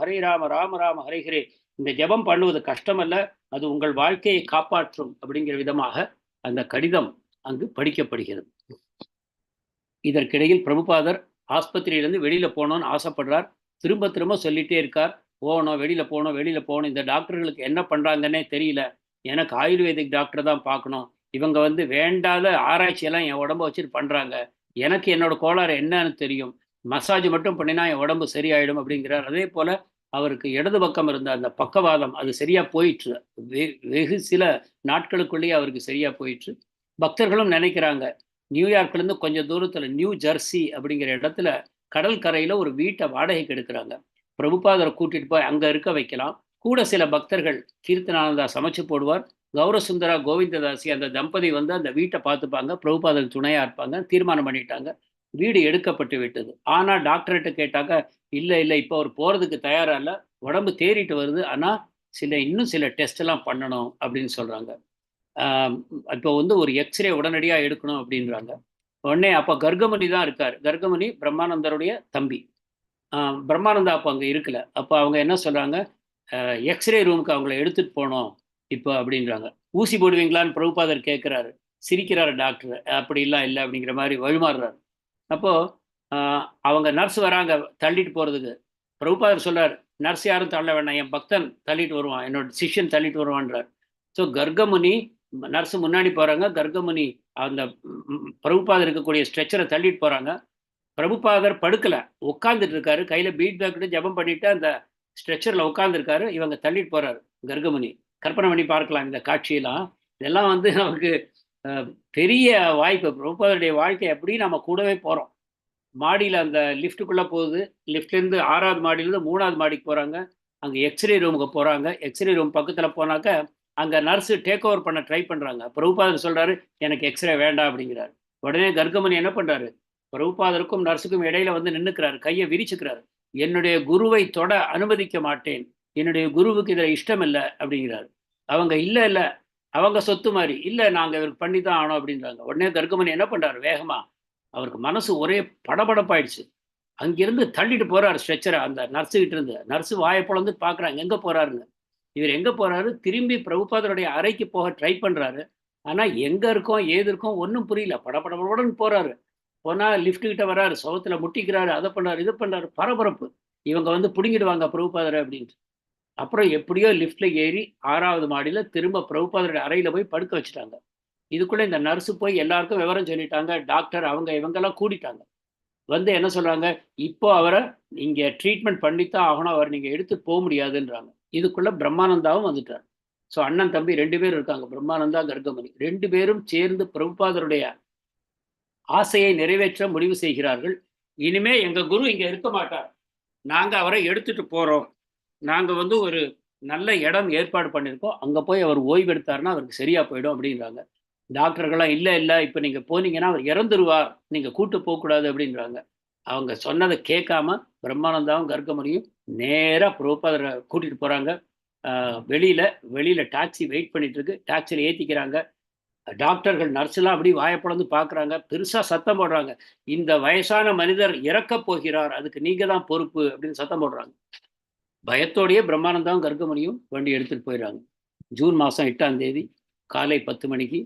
ராம ராம ஹரே ஹரே, இந்த ஜெபம் பண்ணுவது கஷ்டமல்ல, அது உங்கள் வாழ்க்கையை காப்பாற்றும் அப்படிங்கிற விதமாக அந்த கடிதம் அங்கு படிக்கப்படுகிறது. இதற்கிடையில் பிரபுபாதர் ஆஸ்பத்திரியிலேருந்து வெளியில போகணும்னு ஆசைப்படுறார். திரும்ப திரும்ப சொல்லிட்டே இருக்கார், போகணும், வெளியில போகணும், வெளியில போகணும். இந்த டாக்டர்களுக்கு என்ன பண்றாங்கன்னே தெரியல, எனக்கு ஆயுர்வேதிக் டாக்டர் தான் பார்க்கணும். இவங்க வேண்டாத ஆராய்ச்சியெல்லாம் என் உடம்ப வச்சுட்டு பண்றாங்க. எனக்கு என்னோட கோளாறு என்னன்னு தெரியும், மசாஜ் மட்டும் பண்ணினா என் உடம்பு சரியாயிடும் அப்படிங்கிறார். அதே போல அவருக்கு இடது பக்கம் இருந்த அந்த பக்கவாதம் அது சரியா போயிற்று. வெகு சில நாட்களுக்குள்ளேயே அவருக்கு சரியா போயிற்று. பக்தர்களும் நினைக்கிறாங்க, நியூயார்க்லேருந்து கொஞ்சம் தூரத்துல நியூ ஜெர்சி அப்படிங்கிற இடத்துல கடற்கரையில ஒரு வீட்டை வாடகைக்கு எடுக்கிறாங்க. பிரபுபாதரை கூட்டிட்டு போய் அங்க இருக்க வைக்கலாம். கூட சில பக்தர்கள் கீர்த்தனானந்தா சமைச்சு போடுவார். கௌரசுந்தரா கோவிந்ததாசி அந்த தம்பதி அந்த வீட்டை பார்த்துப்பாங்க, பிரபுபாதருக்கு துணையா இருப்பாங்க. தீர்மானம் பண்ணிட்டாங்க, வீடு எடுக்கப்பட்டு விட்டது. ஆனா டாக்டர்கிட்ட கேட்டாக்க, இல்லை இல்லை இப்போ அவர் போறதுக்கு தயாரா இல்லை, உடம்பு தேறிட்டு வருது, ஆனா இன்னும் சில டெஸ்ட் எல்லாம் பண்ணணும் அப்படின்னு சொல்றாங்க. இப்போ ஒரு எக்ஸ்ரே உடனடியா எடுக்கணும் அப்படின்றாங்க. உடனே அப்போ கர்கமுனி தான் இருக்கார். கர்கமுனி பிரம்மானந்தருடைய தம்பி. பிரம்மானந்தா அப்போ அங்கே இருக்கல. அப்போ அவங்க என்ன சொல்றாங்க, எக்ஸ்ரே ரூமுக்கு அவங்கள எடுத்துட்டு போனோம் இப்போ அப்படின்றாங்க. ஊசி போடுவீங்களான்னு பிரபுபாதர் கேட்குறாரு. சிரிக்கிறாரு டாக்டர். அப்படிலாம் இல்லை அப்படிங்கிற மாதிரி வழிமாறுறாரு. அப்போ அவங்க நர்ஸ் வராங்க தள்ளிட்டு போறதுக்கு. பிரபுபாதர் சொல்றாரு, நர்ஸ் யாரும் தள்ள வேண்டாம், என் பக்தன் தள்ளிட்டு வருவான், என்னோட சிஷ்யன் தள்ளிட்டு வருவான்றார். ஸோ கர்கமுனி, நர்ஸ் முன்னாடி போறாங்க, கர்கமுனி அந்த பிரபுபாதர் இருக்கக்கூடிய ஸ்ட்ரெச்சரை தள்ளிட்டு போகிறாங்க. பிரபுபாதர் படுக்கலை, உட்காந்துட்டு இருக்காரு, கையில் பீட் பேக்கிட்டு ஜபம் பண்ணிட்டு அந்த ஸ்ட்ரெச்சரில் உட்காந்துருக்காரு. இவங்க தள்ளிட்டு போகிறாரு கர்கமுனி. கற்பனை பண்ணி பார்க்கலாம் இந்த காட்சியெல்லாம். இதெல்லாம் வந்து நமக்கு பெரிய வாய்ப்பு. பிரபுபாதருடைய வாழ்க்கை எப்படி நம்ம கூடவே போகிறோம். மாடியில் அந்த லிஃப்ட்டுக்குள்ளே போகுது, லிஃப்ட்லேருந்து 6வது மாடியிலேருந்து 3வது மாடிக்கு போகிறாங்க. அங்கே எக்ஸ்ரே ரூமுக்கு போகிறாங்க. எக்ஸ்ரே ரூம் பக்கத்தில் போனாக்க அங்கே நர்ஸு டேக் ஓவர் பண்ண ட்ரை பண்ணுறாங்க. பிரபுபாதர் சொல்கிறாரு, எனக்கு எக்ஸ்ரே வேண்டாம் அப்படிங்கிறாரு. உடனே கர்கமணி என்ன பண்ணுறாரு, பிரபுபாதருக்கும் நர்ஸுக்கும் இடையில வந்து நின்றுக்கிறாரு, கையை விரிச்சுக்கிறாரு. என்னுடைய குருவை தொட அனுமதிக்க மாட்டேன், என்னுடைய குருவுக்கு இதில் இஷ்டம் இல்லை அப்படிங்கிறாரு. அவங்க இல்லை இல்லை அவங்க சொத்து மாதிரி, இல்லை நாங்கள் இவருக்கு பண்ணி தான் ஆனோம் அப்படின்றாங்க. உடனே கர்கமணி என்ன பண்ணுறாரு, வேகமாக அவருக்கு மனசு ஒரே படபடப்பாயிடுச்சு. அங்கிருந்து தள்ளிட்டு போறாரு ஸ்ட்ரெச்சரை அந்த நர்ஸுகிட்ட இருந்து. நர்ஸு வாயை பொழந்து பார்க்குறாங்க எங்கே போறாருன்னு. இவர் எங்கே போறாரு, திரும்பி பிரபுபாதருடைய அறைக்கு போக ட்ரை பண்ணுறாரு. ஆனால் எங்கே இருக்கோம் ஏது இருக்கோம் ஒன்றும் புரியல. படபடபடன்னு போறாரு. போனால் லிஃப்ட் கிட்ட வர்றாரு, சவுத்தில் முட்டிக்கிறாரு, அதை பண்ணுறாரு இது பண்ணுறாரு. பரபரப்பு. இவங்க வந்து பிடுங்கிடுவாங்க பிரபுபாதரை அப்படின்ட்டு. அப்புறம் எப்படியோ லிஃப்ட்ல ஏறி 6வது மாடியில் திரும்ப பிரபுபாதருடைய அறையில் போய் படுக்க வச்சுட்டாங்க. இதுக்குள்ளே இந்த நர்ஸு போய் எல்லாருக்கும் விவரம் சொல்லிட்டாங்க. டாக்டர் அவங்க இவங்கெல்லாம் கூடிட்டாங்க. வந்து என்ன சொல்கிறாங்க, இப்போ அவரை இங்கே ட்ரீட்மெண்ட் பண்ணித்தான் ஆகணும், அவர் நீங்கள் எடுத்துகிட்டு போக முடியாதுன்றாங்க. இதுக்குள்ளே பிரம்மானந்தாவும் வந்துட்டார். ஸோ அண்ணன் தம்பி 2 பேர் இருக்காங்க, பிரம்மானந்தா கர்கமணி. 2 பேரும் சேர்ந்து பிரபுபாதருடைய ஆசையை நிறைவேற்ற முடிவு செய்கிறார்கள். இனிமே எங்கள் குரு இங்கே இருக்க மாட்டார், நாங்கள் அவரை எடுத்துகிட்டு போகிறோம். நாங்கள் வந்து ஒரு நல்ல இடம் ஏற்பாடு பண்ணியிருக்கோம், அங்கே போய் அவர் ஓய்வு எடுத்தாருன்னா அவருக்கு சரியாக போயிடும் அப்படின்றாங்க. டாக்டர்கள்லாம் இல்லை இல்லை இப்போ நீங்கள் போனீங்கன்னா அவர் இறந்துருவார், நீங்கள் கூட்டு போகக்கூடாது அப்படின்றாங்க. அவங்க சொன்னதை கேட்காம பிரம்மானந்தாவும் கர்கமணியும் நேராக பிரபுபாதரை கூட்டிகிட்டு போகிறாங்க. வெளியில் டாக்ஸி வெயிட் பண்ணிட்டு இருக்கு. டாக்ஸியில் ஏற்றிக்கிறாங்க. டாக்டர்கள் நர்ஸெல்லாம் அப்படி வாயப்படந்து பார்க்குறாங்க, பெருசாக சத்தம் போடுறாங்க, இந்த வயசான மனிதர் இறக்கப் போகிறார், அதுக்கு நீங்கள் தான் பொறுப்பு அப்படின்னு சத்தம் போடுறாங்க. பயத்தோடையே பிரம்மானந்தாவும் கர்கமணியும் வண்டி எடுத்துகிட்டு போயிடுறாங்க. ஜூன் மாதம் 8ஆம் தேதி காலை 10 மணிக்கு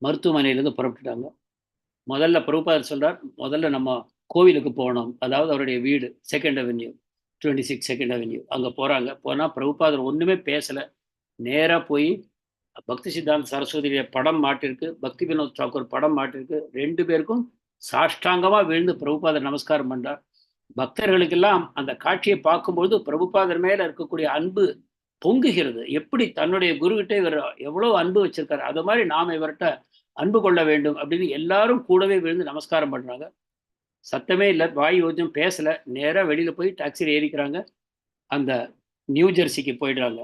மருத்துவமனையிலேருந்து புறப்பட்டுட்டாங்க. முதல்ல பிரபுபாதர் சொல்கிறார், முதல்ல நம்ம கோவிலுக்கு போகணும். அதாவது அவருடைய வீடு 2nd அவென்யூ, 26 2nd அவென்யூ. அங்கே போகிறாங்க. போனால் பிரபுபாதர் ஒன்றுமே பேசலை. நேராக போய் பக்தி சித்தாந்த சரஸ்வதியுடைய படம் மாட்டிருக்கு, பக்தி வினோத் தாக்கூர் படம் மாட்டிருக்கு. 2 பேருக்கும் சாஷ்டாங்கமாக விழுந்து பிரபுபாதர் நமஸ்காரம் பண்ணுறார். பக்தர்களுக்கெல்லாம் அந்த காட்சியை பார்க்கும்போது பிரபுபாதர் மேலே இருக்கக்கூடிய அன்பு பொங்குகிறது. எப்படி தன்னுடைய குருகிட்ட இவர் எவ்வளோ அன்பு வச்சிருக்காரு, அது மாதிரி நாம் இவர்கிட்ட அன்பு கொள்ள வேண்டும் அப்படின்னு எல்லாரும் கூடவே விழுந்து நமஸ்காரம் பண்ணுறாங்க. சத்தமே இல்லை, வாய் யோஜனம் பேசலை. நேராக வெளியில் போய் டாக்ஸியில் ஏறிக்கிறாங்க. அந்த நியூ ஜெர்சிக்கு போயிடுறாங்க.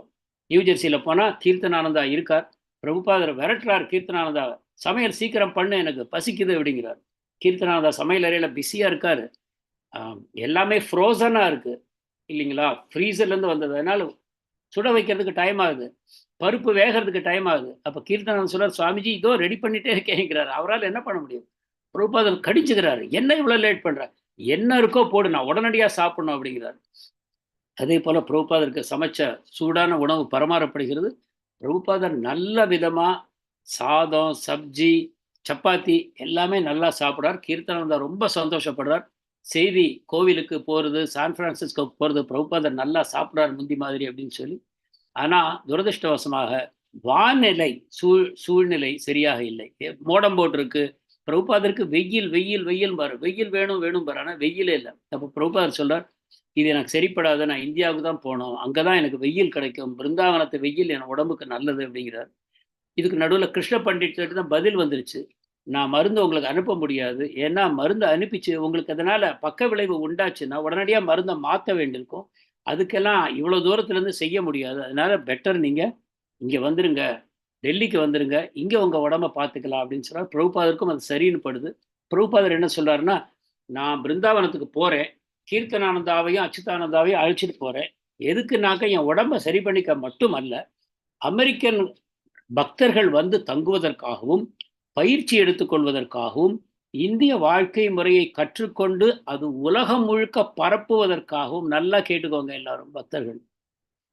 நியூ ஜெர்சியில் போனால் கீர்த்தனானந்தா இருக்கார். பிரபுபாதர் விரட்டுறார் கீர்த்தனானந்தாவை, சமையல் சீக்கிரம் பண்ணு எனக்கு பசிக்குது அப்படிங்கிறார். கீர்த்தனானந்தா சமையல் அறையில் பிஸியாக இருக்கார். எல்லாமே ஃப்ரோசனாக இருக்குது இல்லைங்களா, ஃப்ரீசர்லேருந்து வந்தது, அதனால் சுட வைக்கிறதுக்கு டைம் ஆகுது, பருப்பு வேகிறதுக்கு டைம் ஆகுது. அப்போ கீர்த்தனானந்தா சொல்கிறார், சுவாமிஜி இதோ ரெடி பண்ணிட்டே இருக்கேங்கிறார். அவரால் என்ன பண்ண முடியும். பிரபுபாதர் கடிச்சுக்கிறாரு, என்ன இவ்வளோ லேட் பண்ணுற, என்ன இருக்கோ போடு, நான் உடனடியாக சாப்பிடணும் அப்படிங்கிறார். அதே போல் பிரபுபாதருக்கு சமைச்ச சூடான உணவு பரிமாறப்படுகிறது. பிரபுபாதர் நல்ல விதமாக சாதம், சப்ஜி, சப்பாத்தி எல்லாமே நல்லா சாப்பிட்றார். கீர்த்தனானந்தா ரொம்ப சந்தோஷப்படுறார். செய்தி கோவிலுக்கு போகிறது, சான் பிரான்சிஸ்கோக்கு போகிறது, பிரபுபாதர் நல்லா சாப்பிட்றார் முந்தி மாதிரி அப்படின்னு சொல்லி. ஆனால் துரதிருஷ்டவசமாக வானிலை சூழ்நிலை சரியாக இல்லை. மோடம் போட்டிருக்கு. பிரபுபாதருக்கு வெயில் வெயில் வெயில் பாரு, வெயில் வேணும் வேணும் பாரு, ஆனால் வெயிலே இல்லை. அப்போ பிரபுபாதர் சொல்கிறார், இது எனக்கு சரிப்படாது, நான் இந்தியாவுக்கு தான் போனோம், அங்கே தான் எனக்கு வெயில் கிடைக்கும், பிருந்தாவனத்து வெயில் என் உடம்புக்கு நல்லது அப்படிங்கிறார். இதுக்கு நடுவில் கிருஷ்ண பண்டிட் தான் பதில் வந்துருச்சு, நான் மருந்து உங்களுக்கு அனுப்ப முடியாது, ஏன்னா மருந்து அனுப்பிச்சு உங்களுக்கு அதனால் பக்க விளைவு உண்டாச்சுன்னா உடனடியாக மருந்தை மாற்ற வேண்டியிருக்கும், அதுக்கெல்லாம் இவ்வளோ தூரத்துலேருந்து செய்ய முடியாது, அதனால் பெட்டர் நீங்கள் இங்கே வந்துருங்க, டெல்லிக்கு வந்துருங்க, இங்கே உங்கள் உடம்பை பார்த்துக்கலாம் அப்படின்னு சொல்கிறார். பிரபுபாதருக்கும் அது சரின்னு படுது. பிரபுபாதர் என்ன சொல்கிறாருன்னா, நான் பிருந்தாவனத்துக்கு போகிறேன், கீர்த்தனானந்தாவையும் அச்சுதானந்தாவையும் அழைச்சிட்டு போகிறேன், எதுக்குனாக்க என் உடம்பை சரி பண்ணிக்க மட்டும் அல்ல, அமெரிக்கன் பக்தர்கள் வந்து தங்குவதற்காகவும் பயிற்சி எடுத்துக்கொள்வதற்காகவும் இந்திய வாழ்க்கை முறையை கற்றுக்கொண்டு அது உலகம் முழுக்க பரப்புவதற்காகவும், நல்லா கேட்டுக்கோங்க எல்லாரும் பக்தர்கள்,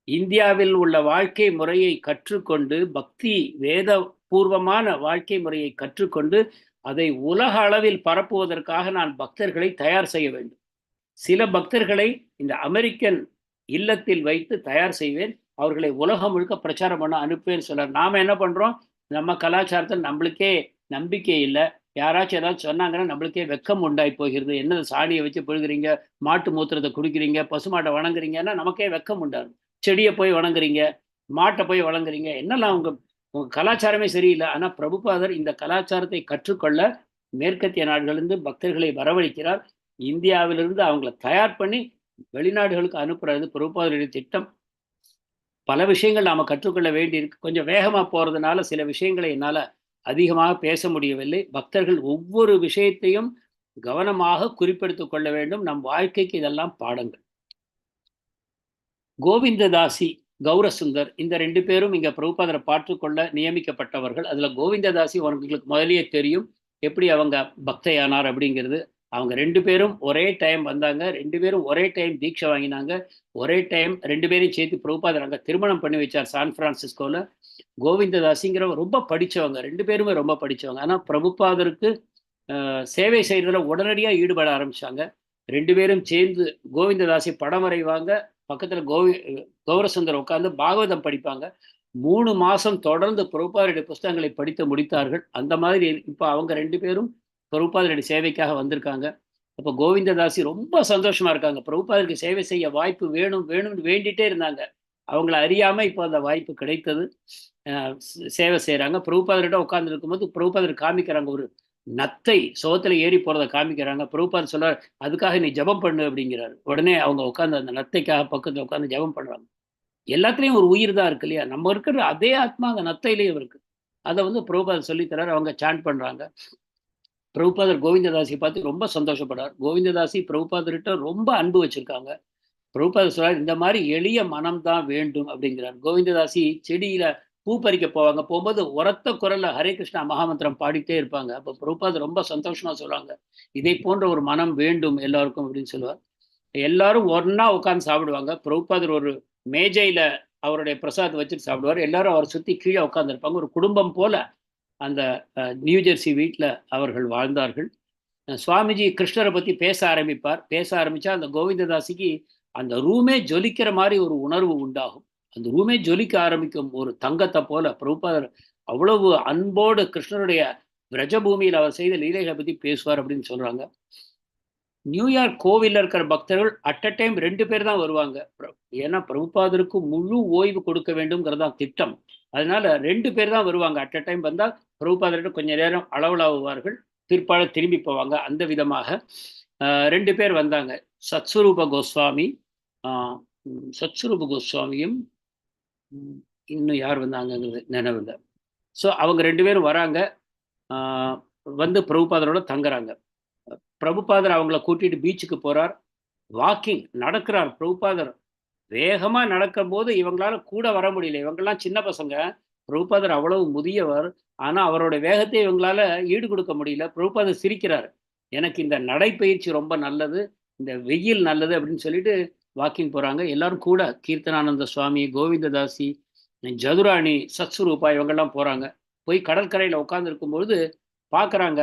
இந்தியாவில் உள்ள வாழ்க்கை முறையை கற்றுக்கொண்டு பக்தி வேத பூர்வமான வாழ்க்கை முறையை கற்றுக்கொண்டு அதை உலக அளவில் பரப்புவதற்காக நான் பக்தர்களை தயார் செய்ய வேண்டும். சில பக்தர்களை இந்த அமெரிக்கன் இல்லத்தில் வைத்து தயார் செய்வேன், அவர்களை உலகம் முழுக்க பிரச்சாரம் பண்ண அனுப்புவேன்னு சொல்றார். நாம என்ன பண்றோம், நம்ம கலாச்சாரத்தில் நம்மளுக்கே நம்பிக்கை இல்லை. யாராச்சும் ஏதாவது சொன்னாங்கன்னா நம்மளுக்கே வெக்கம் உண்டாகி போகிறது. என்ன சாணியை வச்சு பொழுகிறீங்க, மாட்டு மூத்திரத்தை குடிக்கிறீங்க, பசுமாட்டை வணங்குறீங்கன்னா நமக்கே வெக்கம் உண்டாகும். செடியை போய் வணங்குறீங்க, மாட்டை போய் வணங்குறீங்க, என்னெல்லாம் உங்க கலாச்சாரமே சரியில்லை. ஆனா பிரபுபாதர் இந்த கலாச்சாரத்தை கற்றுக்கொள்ள மேற்கத்திய நாடுகளிலிருந்து பக்தர்களை வரவழைக்கிறார். இந்தியாவிலிருந்து அவங்கள தயார் பண்ணி வெளிநாடுகளுக்கு அனுப்புறது பிரபுபாதருடைய திட்டம். பல விஷயங்கள் நாம கற்றுக்கொள்ள வேண்டியிருக்கு. கொஞ்சம் வேகமா போறதுனால சில விஷயங்களை என்னால அதிகமாக பேச முடியவில்லை. பக்தர்கள் ஒவ்வொரு விஷயத்தையும் கவனமாக குறிப்பெடுத்துக் கொள்ள வேண்டும். நம் வாழ்க்கைக்கு இதெல்லாம் பாடங்கள். கோவிந்ததாசி, கௌரசுந்தர், இந்த 2 பேரும் இங்க பிரபுபாதரை பார்த்துக்கொள்ள நியமிக்கப்பட்டவர்கள். அதுல கோவிந்ததாசி உங்களுக்கு முதலியே தெரியும் எப்படி அவங்க பக்தையானார் அப்படிங்கிறது. அவங்க 2 பேரும் ஒரே டைம் வந்தாங்க. 2 பேரும் ஒரே டைம் தீட்சை வாங்கினாங்க. ஒரே டைம் 2 பேரையும் சேர்த்து பிரபுபாதர் அங்க திருமணம் பண்ணி வச்சார் சான் பிரான்சிஸ்கோல. கோவிந்ததாசிங்கிறவங்க ரொம்ப படிச்சவங்க. 2 பேருமே ரொம்ப படிச்சவங்க. ஆனா பிரபுபாதருக்கு சேவை செய்யறதுல உடனடியா ஈடுபட ஆரம்பிச்சாங்க. 2 பேரும் சேர்ந்து கோவிந்ததாசி படம் வரைவாங்க. பக்கத்துல கௌரசுந்தர் உட்கார்ந்து பாகவதம் படிப்பாங்க. 3 மாசம் தொடர்ந்து பிரபுபாதருடைய புஸ்தகங்களை படித்து முடித்தார்கள். அந்த மாதிரி இப்ப அவங்க 2 பேரும் பிரபுபாதருடைய சேவைக்காக வந்திருக்காங்க. அப்ப கோவிந்ததாசி ரொம்ப சந்தோஷமா இருக்காங்க. பிரபுபாதருக்கு சேவை செய்ய வாய்ப்பு வேணும் வேணும்னு வேண்டிட்டே இருந்தாங்க. அவங்கள அறியாம இப்போ அந்த வாய்ப்பு கிடைத்தது. சேவை செய்யறாங்க. பிரபுபாதர்கிட்ட உட்கார்ந்து இருக்கும்போது பிரபுபாதர் காமிக்கிறாங்க, ஒரு நத்தை சோத்துல ஏறி போறதை காமிக்கிறாங்க. பிரபுபாதர் சொல்றாரு, அதுக்காக நீ ஜபம் பண்ணு அப்படிங்கிறாரு. உடனே அவங்க உட்காந்து அந்த நத்தைக்காக பக்கத்துல உட்காந்து ஜபம் பண்றாங்க. எல்லாத்துலயும் ஒரு உயிர் தான் இருக்கு இல்லையா? நம்ம இருக்கிற அதே ஆத்மா அந்த நத்தையிலேயும் இருக்கு. அதை பிரபுபாதர் சொல்லித்தராரு. அவங்க சாண்ட் பண்றாங்க. பிரபுபாதர் கோவிந்ததாசியை பார்த்து ரொம்ப சந்தோஷப்படுறார். கோவிந்ததாசி பிரபுபாதர்கிட்ட ரொம்ப அன்பு வச்சிருக்காங்க. பிரபுபாதர் சொல்றார், இந்த மாதிரி எளிய மனம் தான் வேண்டும் அப்படிங்கிறார். கோவிந்ததாசி செடியில பூ பறிக்க போவாங்க. போகும்போது உரத்த குரல்ல ஹரே கிருஷ்ணா மகாமந்திரம் பாடிட்டே இருப்பாங்க. அப்போ பிரபுபாதர் ரொம்ப சந்தோஷமா சொல்லுவாங்க, இதை போன்ற ஒரு மனம் வேண்டும் எல்லாருக்கும் அப்படின்னு சொல்லுவார். எல்லாரும் ஒன்னா உட்காந்து சாப்பிடுவாங்க. பிரபுபாதர் ஒரு மேஜையில அவருடைய பிரசாத் வச்சுட்டு சாப்பிடுவார். எல்லாரும் அவரை சுத்தி கீழே உட்காந்துருப்பாங்க. ஒரு குடும்பம் போல அந்த நியூ ஜெர்சி வீட்டில் அவர்கள் வாழ்ந்தார்கள். சுவாமிஜி கிருஷ்ணரை பத்தி பேச ஆரம்பிப்பார். பேச ஆரம்பிச்சா அந்த கோவிந்ததாசிக்கு அந்த ரூமே ஜொலிக்கிற மாதிரி ஒரு உணர்வு உண்டாகும். அந்த ரூமே ஜொலிக்க ஆரம்பிக்கும். ஒரு தங்கத்தை போல பிரபுபாதர் அவ்வளவு அன்போடு கிருஷ்ணருடைய பிரஜபூமியில் அவர் செய்த லீலைகளை பத்தி பேசுவார் அப்படின்னு சொல்றாங்க. நியூயார்க் கோவில்ல இருக்கிற பக்தர்கள் அட் அ டைம் 2 பேர் தான் வருவாங்க. ஏன்னா பிரபுபாதருக்கு முழு ஓய்வு கொடுக்க வேண்டும்ங்கிறதான் திட்டம். அதனால 2 பேர் தான் வருவாங்க. அட் அ டைம் வந்தால் பிரபுபாதர்கிட்ட கொஞ்ச நேரம் அளவலாவுவார்கள், பிற்பாடு திரும்பி போவாங்க. அந்த விதமாக 2 பேர் வந்தாங்க. சத்ஸ்வரூப கோஸ்வாமி, சத்ஸ்வரூப கோஸ்வாமியும் இன்னும் யார் வந்தாங்கிறது நினைவில்லை. ஸோ அவங்க 2 பேரும் வராங்க. வந்து பிரபுபாதரோட தங்குறாங்க. பிரபுபாதர் அவங்கள கூட்டிட்டு பீச்சுக்கு போறார். வாக்கிங் நடக்கிறார். பிரபுபாதர் வேகமா நடக்கும் போது இவங்களால கூட வர முடியல. இவங்கெல்லாம் சின்ன பசங்க. பிரபுபாதர் அவ்வளவு முதியவர். ஆனா அவரோட வேகத்தை இவங்களால ஈடு கொடுக்க முடியல. பிரபுபாதர் சிரிக்கிறார், எனக்கு இந்த நடைப்பயிற்சி ரொம்ப நல்லது, இந்த வெயில் நல்லது அப்படின்னு சொல்லிட்டு வாக்கிங் போறாங்க. எல்லாரும் கூட கீர்த்தனானந்த சுவாமி, கோவிந்ததாசி, ஜதுராணி, சத்ஸ்வரூபா இவங்கெல்லாம் போறாங்க. போய் கடற்கரையில உட்கார்ந்து இருக்கும்பொழுது பார்க்குறாங்க,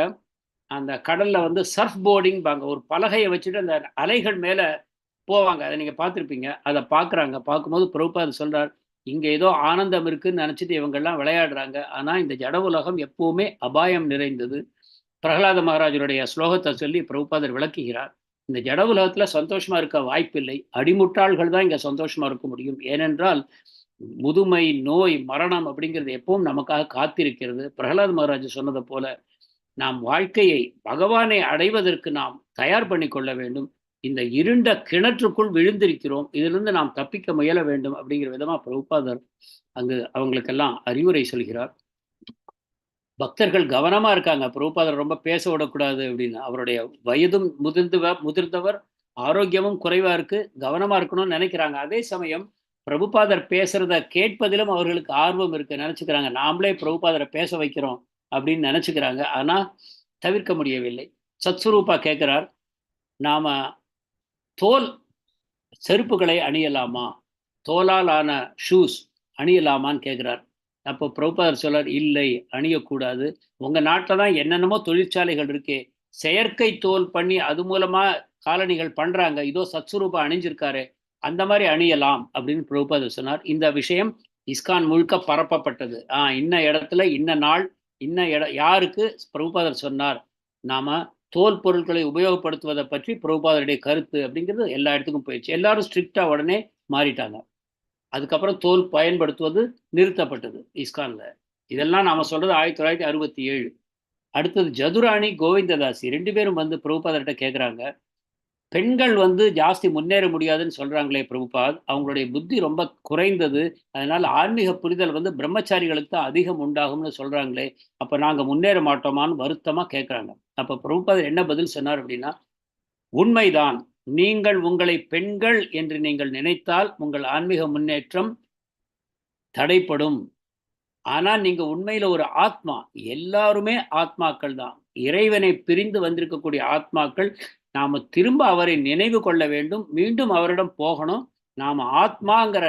அந்த கடல்ல சர்ஃப் போர்டிங் பாங்க, ஒரு பலகையை வச்சுட்டு அந்த அலைகள் மேல போவாங்க. அதை நீங்க பார்த்துருப்பீங்க. அதை பார்க்குறாங்க. பார்க்கும்போது பிரபுபாதர் சொல்றார், இங்க ஏதோ ஆனந்தம் இருக்குன்னு நினைச்சிட்டு இவங்கெல்லாம் விளையாடுறாங்க. ஆனா இந்த ஜட உலகம் எப்பவுமே அபாயம் நிறைந்தது. பிரகலாத மகாராஜருடைய ஸ்லோகத்தை சொல்லி பிரபுபாதர் விளக்குகிறார். இந்த ஜட உலகத்துல சந்தோஷமா இருக்க வாய்ப்பில்லை. அடிமுட்டாள்கள் தான் இங்க சந்தோஷமா இருக்க முடியும். ஏனென்றால் முதுமை, நோய், மரணம் அப்படிங்கிறது எப்பவும் நமக்காக காத்திருக்கிறது. பிரகலாத மகாராஜ் சொன்னதை போல நாம் வாழ்க்கையை பகவானை அடைவதற்கு நாம் தயார் பண்ணி கொள்ள வேண்டும். இந்த இருண்ட கிணற்றுக்குள் விழுந்திருக்கிறோம், இதிலிருந்து நாம் தப்பிக்க முயல வேண்டும் அப்படிங்கிற விதமா பிரபுபாதர் அங்கு அவங்களுக்கெல்லாம் அறிவுரை சொல்கிறார். பக்தர்கள் கவனமா இருக்காங்க. பிரபுபாதர் ரொம்ப பேச விடக்கூடாது அப்படின்னு. அவருடைய வயதும் முதிர்ந்தவர், ஆரோக்கியமும் குறைவா இருக்கு, கவனமா இருக்கணும்னு நினைக்கிறாங்க. அதே சமயம் பிரபுபாதர் பேசுறத கேட்பதிலும் அவர்களுக்கு ஆர்வம் இருக்கு. நினைச்சுக்கிறாங்க, நாமளே பிரபுபாதரை பேச வைக்கிறோம் அப்படின்னு நினைச்சுக்கிறாங்க. ஆனா தவிர்க்க முடியவில்லை. சத்ஸ்வரூபா கேட்கிறார், நாம தோல் செருப்புகளை அணியலாமா, தோலால் ஆன ஷூஸ் அணியலாமான்னு கேட்கிறார். அப்போ பிரபுபாதர் சொல்றார், இல்லை, அணியக்கூடாது. உங்க நாட்டில் தான் என்னென்னமோ தொழிற்சாலைகள் இருக்கே, செயற்கை தோல் பண்ணி அது மூலமா காலணிகள் பண்றாங்க, இதோ சத்ஸ்வரூபா அணிஞ்சிருக்காரு, அந்த மாதிரி அணியலாம் அப்படின்னு பிரபுபாதர் சொன்னார். இந்த விஷயம் இஸ்கான் முழுக்க பரப்பப்பட்டது. இன்ன இடத்துல இன்ன நாள் யாருக்கு பிரபுபாதர் சொன்னார், நாம தோல் பொருட்களை உபயோகப்படுத்துவதை பற்றி பிரபுபாதருடைய கருத்து அப்படிங்கிறது எல்லா இடத்துக்கும் போயிடுச்சு. எல்லாரும் ஸ்ட்ரிக்டா உடனே மாறிட்டாங்க. அதுக்கப்புறம் தோல் பயன்படுத்துவது நிறுத்தப்பட்டது இஸ்கான்ல. இதெல்லாம் நாம சொல்றது 1967. அடுத்தது ஜதுராணி, கோவிந்ததாசி 2 பேரும் வந்து பிரபுபாதர்கிட்ட கேட்குறாங்க, பெண்கள் வந்து ஜாஸ்தி முன்னேற முடியாதுன்னு சொல்றாங்களே பிரபுபாத், அவங்களுடைய புத்தி ரொம்ப குறைந்தது, அதனால ஆன்மீக புரிதல் வந்து பிரம்மச்சாரிகளுக்கு தான் அதிகம் உண்டாகும்னு சொல்றாங்களே, அப்ப நாங்க முன்னேற மாட்டோமான்னு வருத்தமா கேட்குறாங்க. அப்ப பிரபுபாதர் என்ன பதில் சொன்னார் அப்படின்னா, உண்மைதான், நீங்கள் உங்களை பெண்கள் என்று நீங்கள் நினைத்தால் உங்கள் ஆன்மீக முன்னேற்றம் தடைப்படும். ஆனா நீங்க உண்மையில ஒரு ஆத்மா. எல்லாருமே ஆத்மாக்கள் தான். இறைவனை பிரிந்து வந்திருக்கக்கூடிய ஆத்மாக்கள். நாம திரும்ப அவரை நினைவு கொள்ள வேண்டும். மீண்டும் அவரிடம் போகணும். நாம ஆத்மாங்கிற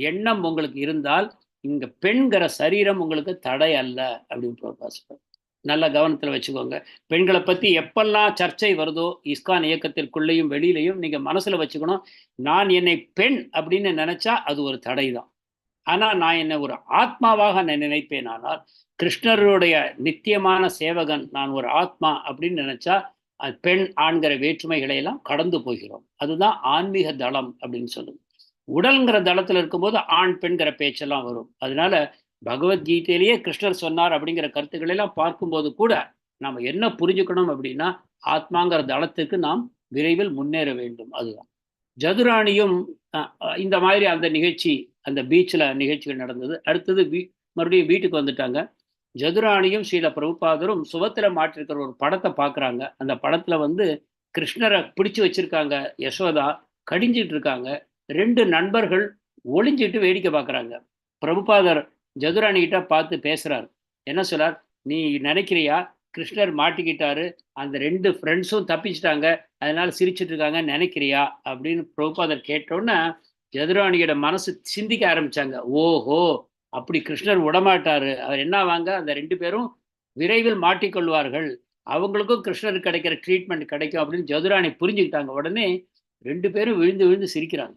எண்ணம் உங்களுக்கு இருந்தால், இங்க பெண்கிற சரீரம் உங்களுக்கு தடை அல்ல அப்படின்னு பிரபுபாதர். நல்ல கவனத்துல வச்சுக்கோங்க. பெண்களை பத்தி எப்பெல்லாம் சர்ச்சை வருதோ இஸ்கான் இயக்கத்திற்குள்ளேயும் வெளியிலையும் நீங்க மனசுல வச்சுக்கணும். நான் என்னை பெண் அப்படின்னு நினைச்சா அது ஒரு தடை தான். ஆனா நான் என்ன ஒரு ஆத்மாவாக நான் நினைப்பேன். ஆனால் கிருஷ்ணருடைய நித்தியமான சேவகன் நான் ஒரு ஆத்மா அப்படின்னு நினைச்சா அது பெண் ஆண்கிற வேற்றுமைகளை எல்லாம் கடந்து போகிறோம். அதுதான் ஆன்மீக தளம் அப்படின்னு சொல்லுது. உடல்ங்கிற தளத்துல இருக்கும்போது ஆண் பெண்கிற பேச்செல்லாம் வரும். அதனால பகவத்கீதையிலேயே கிருஷ்ணர் சொன்னார் அப்படிங்கிற கருத்துக்களை எல்லாம் பார்க்கும்போது கூட நம்ம என்ன புரிஞ்சுக்கணும் அப்படின்னா, ஆத்மாங்கிற தளத்துக்கு நாம் விரைவில் முன்னேற வேண்டும். அதுதான் ஜதுராணியும் இந்த மாதிரி அந்த நிகழ்ச்சி, அந்த பீச்சில் நிகழ்ச்சிகள் நடந்தது. அடுத்தது மறுபடியும் வீட்டுக்கு வந்துட்டாங்க. ஜதுராணியும் ஸ்ரீல பிரபுபாதரும் சுவத்துல மாட்டிருக்கிற ஒரு படத்தை பார்க்குறாங்க. அந்த படத்துல வந்து கிருஷ்ணரை பிடிச்சு வச்சிருக்காங்க. யசோதா கடிஞ்சிட்டு இருக்காங்க. 2 நண்பர்கள் ஒளிஞ்சிட்டு வேடிக்கை பார்க்குறாங்க. பிரபுபாதர் ஜதுராணி கிட்ட பார்த்து பேசுறாரு. என்ன சொல்றார், நீ நினைக்கிறியா கிருஷ்ணர் மாட்டிக்கிட்டாரு, அந்த 2 ஃப்ரெண்ட்ஸும் தப்பிச்சிட்டாங்க, அதனால சிரிச்சிட்டு இருக்காங்கன்னு நினைக்கிறியா அப்படின்னு பிரபுபாதர் கேட்டோன்னே ஜதுராணியோட மனசு சிந்திக்க ஆரம்பிச்சாங்க. ஓஹோ, அப்படி கிருஷ்ணர் விடமாட்டாரு, அவர் என்ன வாங்க, அந்த 2 பேரும் விரைவில் மாட்டிக்கொள்வார்கள், அவங்களுக்கும் கிருஷ்ணருக்கு கிடைக்கிற ட்ரீட்மெண்ட் கிடைக்கும் அப்படின்னு ஜதுராணி புரிஞ்சுக்கிட்டாங்க. உடனே 2 பேரும் விழுந்து விழுந்து சிரிக்கிறாங்க.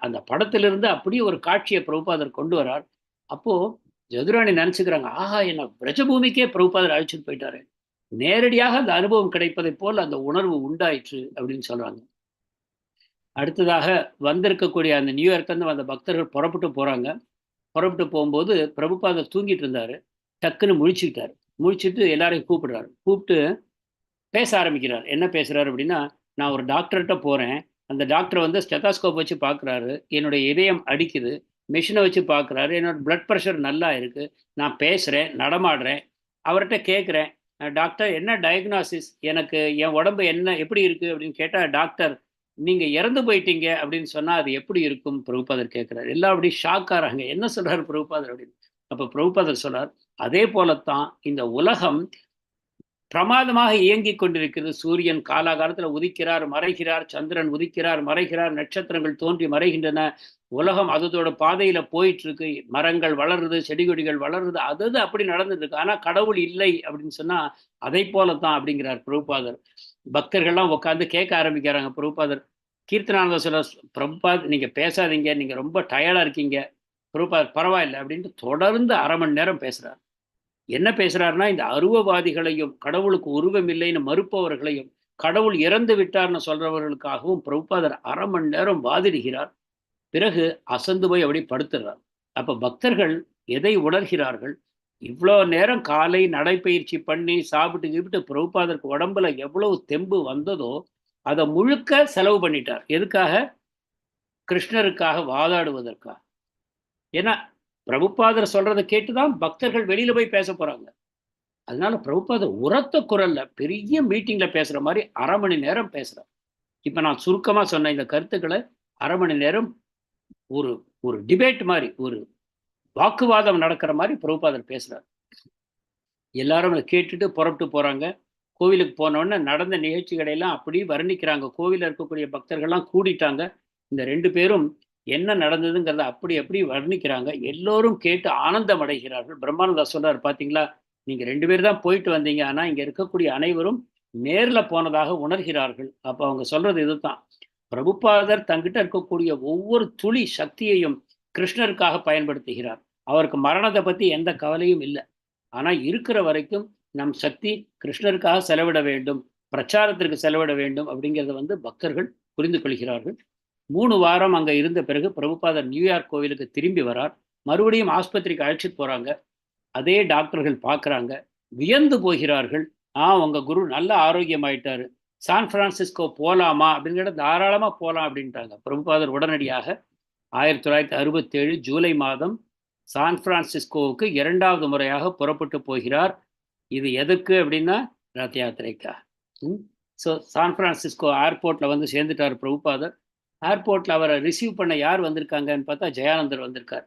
அந்த படத்திலிருந்து அப்படியே ஒரு காட்சியை பிரபுபாதர் கொண்டு வரார். அப்போ ஜதுராணி நினைச்சுக்கிறாங்க, ஆஹா, என்ன பிரஜபூமிக்கே பிரபுபாதர் அழைச்சிட்டு போயிட்டாரு, நேரடியாக அந்த அனுபவம் கிடைப்பதை போல் அந்த உணர்வு உண்டாயிற்று அப்படின்னு சொல்றாங்க. அடுத்ததாக வந்திருக்கக்கூடிய அந்த நியூயார்க்லேருந்து வந்த பக்தர்கள் புறப்பட்டு போறாங்க. புறப்பட்டு போகும்போது பிரபுபாதர் தூங்கிட்டு இருந்தாரு. டக்குன்னு முழிச்சுக்கிட்டாரு. முழிச்சுட்டு எல்லாரையும் கூப்பிடுறாரு. கூப்பிட்டு பேச ஆரம்பிக்கிறார். என்ன பேசுறாரு அப்படின்னா, நான் ஒரு டாக்டர்கிட்ட போறேன். அந்த டாக்டர் வந்து ஸ்டெத்தாஸ்கோப் வச்சு பார்க்குறாரு. என்னுடைய இதயம் அடிக்குது. மிஷினை வச்சு பார்க்குறாரு. என்னோட பிளட் ப்ரெஷர் நல்லா இருக்கு. நான் பேசுகிறேன், நடமாடுறேன். அவர்கிட்ட கேட்குறேன், டாக்டர் என்ன டயக்னாசிஸ், எனக்கு என் உடம்பு என்ன எப்படி இருக்குது அப்படின்னு கேட்டால், டாக்டர் நீங்கள் இறந்து போயிட்டீங்க அப்படின்னு சொன்னால் அது எப்படி இருக்கும் பிரபுபாதர் கேட்குறாரு. எல்லாம் அப்படி ஷாக் ஆகிறாங்க. என்ன சொல்கிறார் பிரபுபாதர் அப்படின்னு. அப்போ பிரபுபாதர் சொல்றார், அதே போலத்தான் இந்த உலகம் பிரமாதமாக இயங்கிக் கொண்டிருக்கிறது. சூரியன் காலாகாலத்தில் உதிக்கிறார், மறைகிறார். சந்திரன் உதிக்கிறார், மறைகிறார். நட்சத்திரங்கள் தோன்றி மறைகின்றன. உலகம் அதோட பாதையில போயிட்டு இருக்கு. மரங்கள் வளருது, செடி கொடிகள் வளருது. அது அப்படி நடந்துட்டு இருக்கு. ஆனா கடவுள் இல்லை அப்படின்னு சொன்னா அதை போலத்தான் அப்படிங்கிறார் பிரபுபாதர். பக்தர்கள்லாம் உட்காந்து கேட்க ஆரம்பிக்கிறாங்க. பிரபுபாதர் கீர்த்தனானந்தர் சொல்ற, பிரபுபாத் நீங்க பேசாதீங்க, நீங்க ரொம்ப டயர்டா இருக்கீங்க. பிரபுபாதர் பரவாயில்லை அப்படின்ட்டு தொடர்ந்து 1/2 மணி நேரம் பேசுறார். என்ன பேசுறாருன்னா, இந்த அருவவாதிகளையும் கடவுளுக்கு உருவம் இல்லைன்னு மறுப்பவர்களையும் கடவுள் இறந்து விட்டார்னு சொல்றவர்களுக்காகவும் பிரபுபாதர் 1/2 மணி நேரம் வாதிடுகிறார். பிறகு அசந்து போய் அப்படி படுத்துறார். அப்ப பக்தர்கள் எதை உணர்கிறார்கள், இவ்வளோ நேரம் காலை நடைப்பயிற்சி பண்ணி சாப்பிட்டு கீப்பிட்டு பிரபுபாதருக்கு உடம்புல எவ்வளவு தெம்பு வந்ததோ அதை முழுக்க செலவு பண்ணிட்டார். எதுக்காக? கிருஷ்ணருக்காக வாதாடுவதற்காக. ஏன்னா பிரபுபாதர் சொல்றதை கேட்டுதான் பக்தர்கள் வெளியில போய் பேச போறாங்க. அதனால பிரபுபாதர் உரத்த குரல்ல பெரிய மீட்டிங்ல பேசுற மாதிரி 1/2 மணி நேரம் பேசுறார். இப்ப நான் சுருக்கமா சொன்ன இந்த கருத்துக்களை 1/2 மணி நேரம் ஒரு ஒரு டிபேட் மாதிரி, ஒரு வாக்குவாதம் நடக்கிற மாதிரி பிரபுபாதர் பேசுறார். எல்லாரும் அதை கேட்டுட்டு புறப்பட்டு போறாங்க. கோவிலுக்கு போனோடனே நடந்த நிகழ்ச்சிகளை எல்லாம் அப்படி வர்ணிக்கிறாங்க. கோவிலில் இருக்கக்கூடிய பக்தர்கள்லாம் கூடிட்டாங்க. இந்த 2 பேரும் என்ன நடந்ததுங்கிறத அப்படி அப்படி வர்ணிக்கிறாங்க. எல்லோரும் கேட்டு ஆனந்தம் அடைகிறார்கள். பிரம்மானந்தா சொல்றாரு, பாத்தீங்களா, நீங்க 2 பேர் தான் போயிட்டு வந்தீங்க, ஆனா இங்க இருக்கக்கூடிய அனைவரும் நேர்ல போனதாக உணர்கிறார்கள். அப்ப அவங்க சொல்றது இதுதான், பிரபுபாதர் தங்கிட்ட இருக்கக்கூடிய ஒவ்வொரு துளி சக்தியையும் கிருஷ்ணருக்காக பயன்படுத்துகிறார். அவருக்கு மரணத்தை பத்தி எந்த கவலையும் இல்லை. ஆனால் இருக்கிற வரைக்கும் நம் சக்தி கிருஷ்ணருக்காக செலவிட வேண்டும், பிரச்சாரத்திற்கு செலவிட வேண்டும் அப்படிங்கிறத வந்து பக்தர்கள் புரிந்து கொள்கிறார்கள். 3 வாரம் அங்கே இருந்த பிறகு பிரபுபாதர் நியூயார்க் கோவிலுக்கு திரும்பி வரார். மறுபடியும் ஆஸ்பத்திரிக்கு அழைச்சிட்டு போகிறாங்க. அதே டாக்டர்கள் பார்க்குறாங்க, வியந்து போகிறார்கள். உங்கள் குரு நல்ல ஆரோக்கியமாயிட்டாரு, சான் பிரான்சிஸ்கோ போகலாமா அப்படிங்கிற, தாராளமாக போகலாம் அப்படின்ட்டாங்க. பிரபுபாதர் உடனடியாக 1967 ஜூலை மாதம் சான் பிரான்சிஸ்கோவுக்கு 2வது முறையாக புறப்பட்டு போகிறார். இது எதுக்கு அப்படின்னா ரத யாத்திரைக்கா. ஸோ சான் பிரான்சிஸ்கோ ஏர்போர்ட்டில் வந்து சேர்ந்துட்டார் பிரபுபாதர். ஏர்போர்ட்டில் அவரை ரிசீவ் பண்ண யார் வந்திருக்காங்கன்னு பார்த்தா ஜெயானந்தர் வந்திருக்கார்.